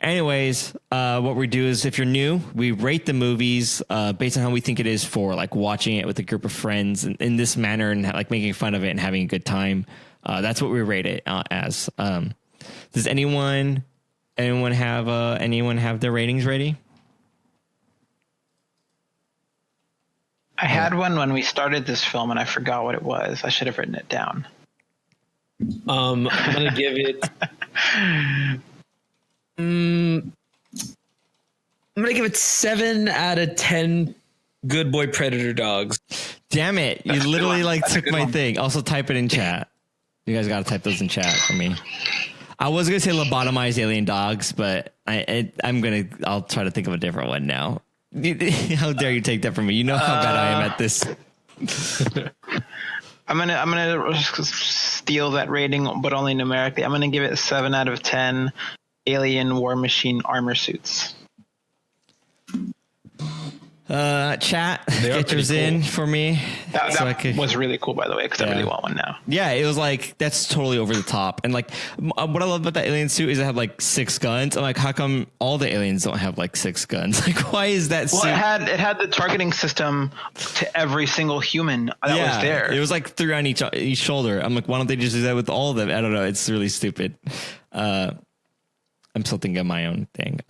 Anyways, what we do is if you're new, we rate the movies based on how we think it is for like watching it with a group of friends in this manner and like making fun of it and having a good time. That's what we rate it as. Does anyone have their ratings ready? I had one when we started this film and I forgot what it was. I should have written it down. I'm gonna give it. I'm gonna give it 7 out of 10 good boy predator dogs. Damn it. You literally took my thing. Also type it in chat. You guys got to type those in chat for me. I was going to say lobotomized alien dogs, but I'll try to think of a different one now. How dare you take that from me? You know how bad I am at this. I'm gonna steal that rating, but only numerically. I'm gonna give it 7 out of 10 alien war machine armor suits. Chat, get yours in for me. That was really cool, by the way, because I really want one now. Yeah, it was like, that's totally over the top. And like, what I love about that alien suit is it had like 6 guns. I'm like, how come all the aliens don't have like 6 guns? Like, why is that suit? Well, it had the targeting system to every single human that was there. It was like 3 on each shoulder. I'm like, why don't they just do that with all of them? I don't know. It's really stupid. I'm still thinking of my own thing.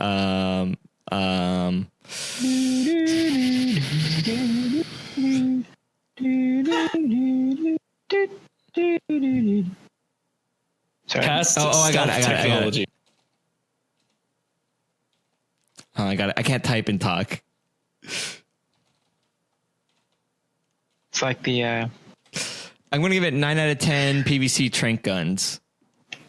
Sorry. Past I got it. technology. I got it. I can't can't type and talk. It's like the. I'm going to give it 9 out of 10 PVC Tranq guns.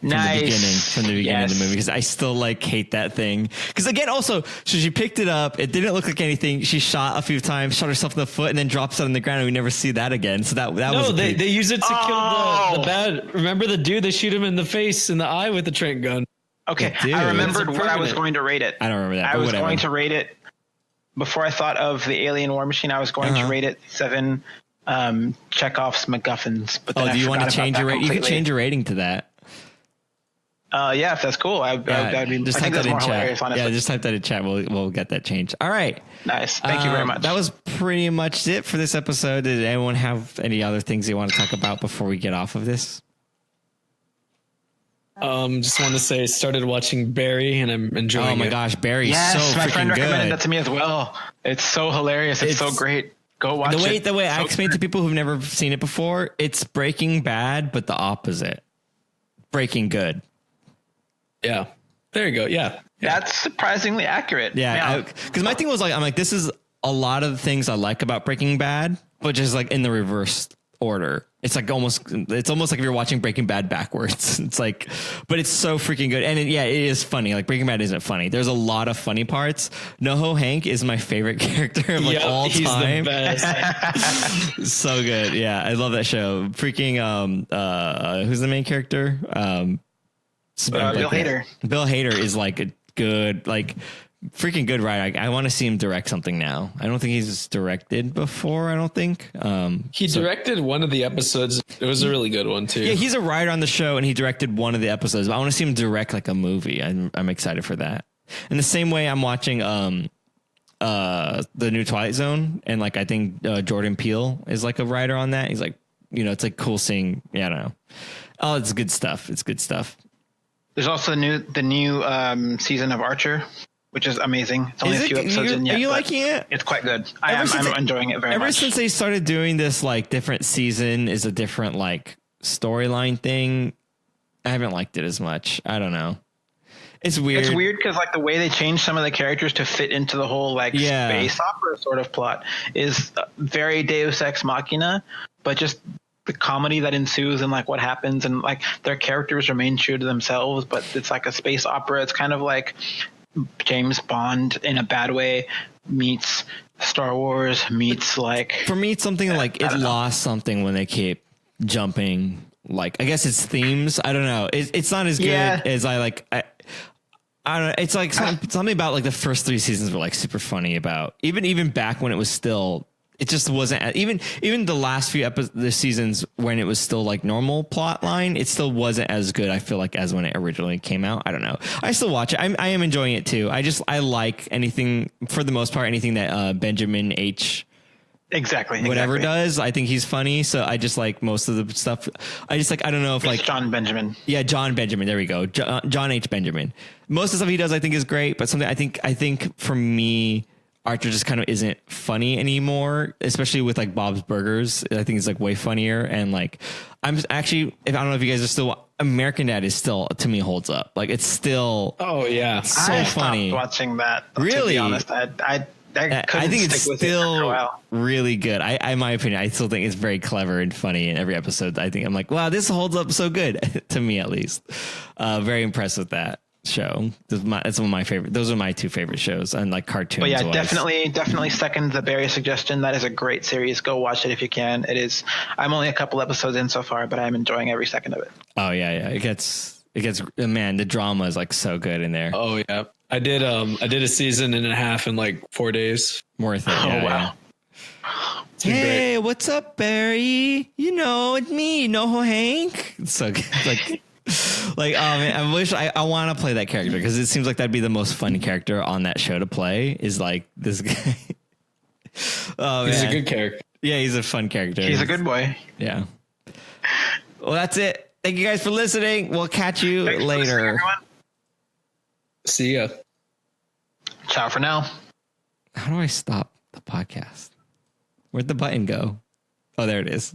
Nice. From the beginning of the movie, because I still like hate that thing. Because again, also, so she picked it up, it didn't look like anything. She shot a few times, shot herself in the foot, and then drops it on the ground, and we never see that again. So that was they use it to kill the bad. Remember the dude? They shoot him in the face, in the eye with the Tranq gun. Okay, Dude, I remembered what I was going to rate it. I don't remember that. I was going to rate it before I thought of the Alien War Machine. I was going to rate it 7 Chekov's MacGuffins. But then do you want to change your rating? You can change your rating to that. Yeah, if that's cool. I'd be, just I type think that's that in more chat. hilarious, honestly. Yeah, just type that in chat. We'll get that changed. All right. Nice. Thank you very much. That was pretty much it for this episode. Did anyone have any other things they want to talk about before we get off of this? Just want to say I started watching Barry and I'm enjoying it. Oh my gosh, Barry's so freaking good. My friend recommended that to me as well. It's so hilarious. It's so great. Go watch it. The way I explain to people who've never seen it before, it's Breaking Bad, but the opposite. Breaking Good. Yeah. There you go. Yeah. That's surprisingly accurate. Yeah. Because my thing was like, I'm like, this is a lot of the things I like about Breaking Bad, but just like in the reverse order. It's almost like if you're watching Breaking Bad backwards. It's like, but it's so freaking good. And it is funny. Like Breaking Bad isn't funny. There's a lot of funny parts. NoHo Hank is my favorite character of all he's time. The best. So good. Yeah. I love that show. Freaking, who's the main character? Bill Hader. Bill Hader is like a good, like freaking good writer. I want to see him direct something now. I don't think he's directed before. I don't think he directed one of the episodes. It was a really good one too. Yeah, he's a writer on the show, and he directed one of the episodes. But I want to see him direct like a movie. I'm excited for that. In the same way, I'm watching the new Twilight Zone, and like I think Jordan Peele is like a writer on that. He's like, it's like cool seeing. Yeah, I don't know. Oh, it's good stuff. It's good stuff. There's also the new season of Archer, which is amazing. It's only a few episodes in yet. Are you liking it? It's quite good. I'm enjoying it very much. Ever since they started doing this, like different season is a different like storyline thing, I haven't liked it as much. I don't know. It's weird. It's weird because like the way they change some of the characters to fit into the whole like space opera sort of plot is very Deus Ex Machina, but just the comedy that ensues and like what happens and like their characters remain true to themselves, but it's like a space opera. It's kind of like James Bond in a bad way meets Star Wars meets like, for me, it's something like it lost something when they keep jumping. Like, I guess it's themes. I don't know. It's not as good as I like. I don't know. It's like something about like the first 3 seasons were like super funny about even back when it was still. It just wasn't even the last few the seasons when it was still like normal plot line. It still wasn't as good. I feel like as when it originally came out. I don't know. I still watch it. I am enjoying it too. I like anything for the most part. Anything that Benjamin H. Whatever does. I think he's funny. So I just like most of the stuff. I just like I don't know if it's like John Benjamin. Yeah, John Benjamin. There we go. John H. Benjamin. Most of the stuff he does I think is great, but something I think for me. Archer just kind of isn't funny anymore, especially with like Bob's Burgers. I think it's like way funnier. And like, I'm actually, I don't know if you guys are still, American Dad is still, to me, holds up. Like it's still, oh yeah, so funny. Watching that, really? To be honest, I think it's still really good. In my opinion, I still think it's very clever and funny in every episode. I think I'm like, wow, this holds up so good to me, at least. Very impressed with that show. That's one of my favorite. Those are my 2 favorite shows and like cartoons. But yeah, definitely second the Barry suggestion. That is a great series. Go watch it if you can. It is. I'm only a couple episodes in so far, but I'm enjoying every second of it. Oh yeah. It gets man. The drama is like so good in there. Oh yeah. I did a season and a half in like 4 days. Worth it. Oh wow. Hey, what's up, Barry? It's me, NoHo Hank. It's so good. Like, oh man, I wish I want to play that character because it seems like that'd be the most fun character on that show to play. Is like this guy. Oh, he's a good character. Yeah, he's a fun character. He's a good boy. Yeah. Well, that's it. Thank you guys for listening. We'll catch you later. See ya. Ciao for now. How do I stop the podcast? Where'd the button go? Oh, there it is.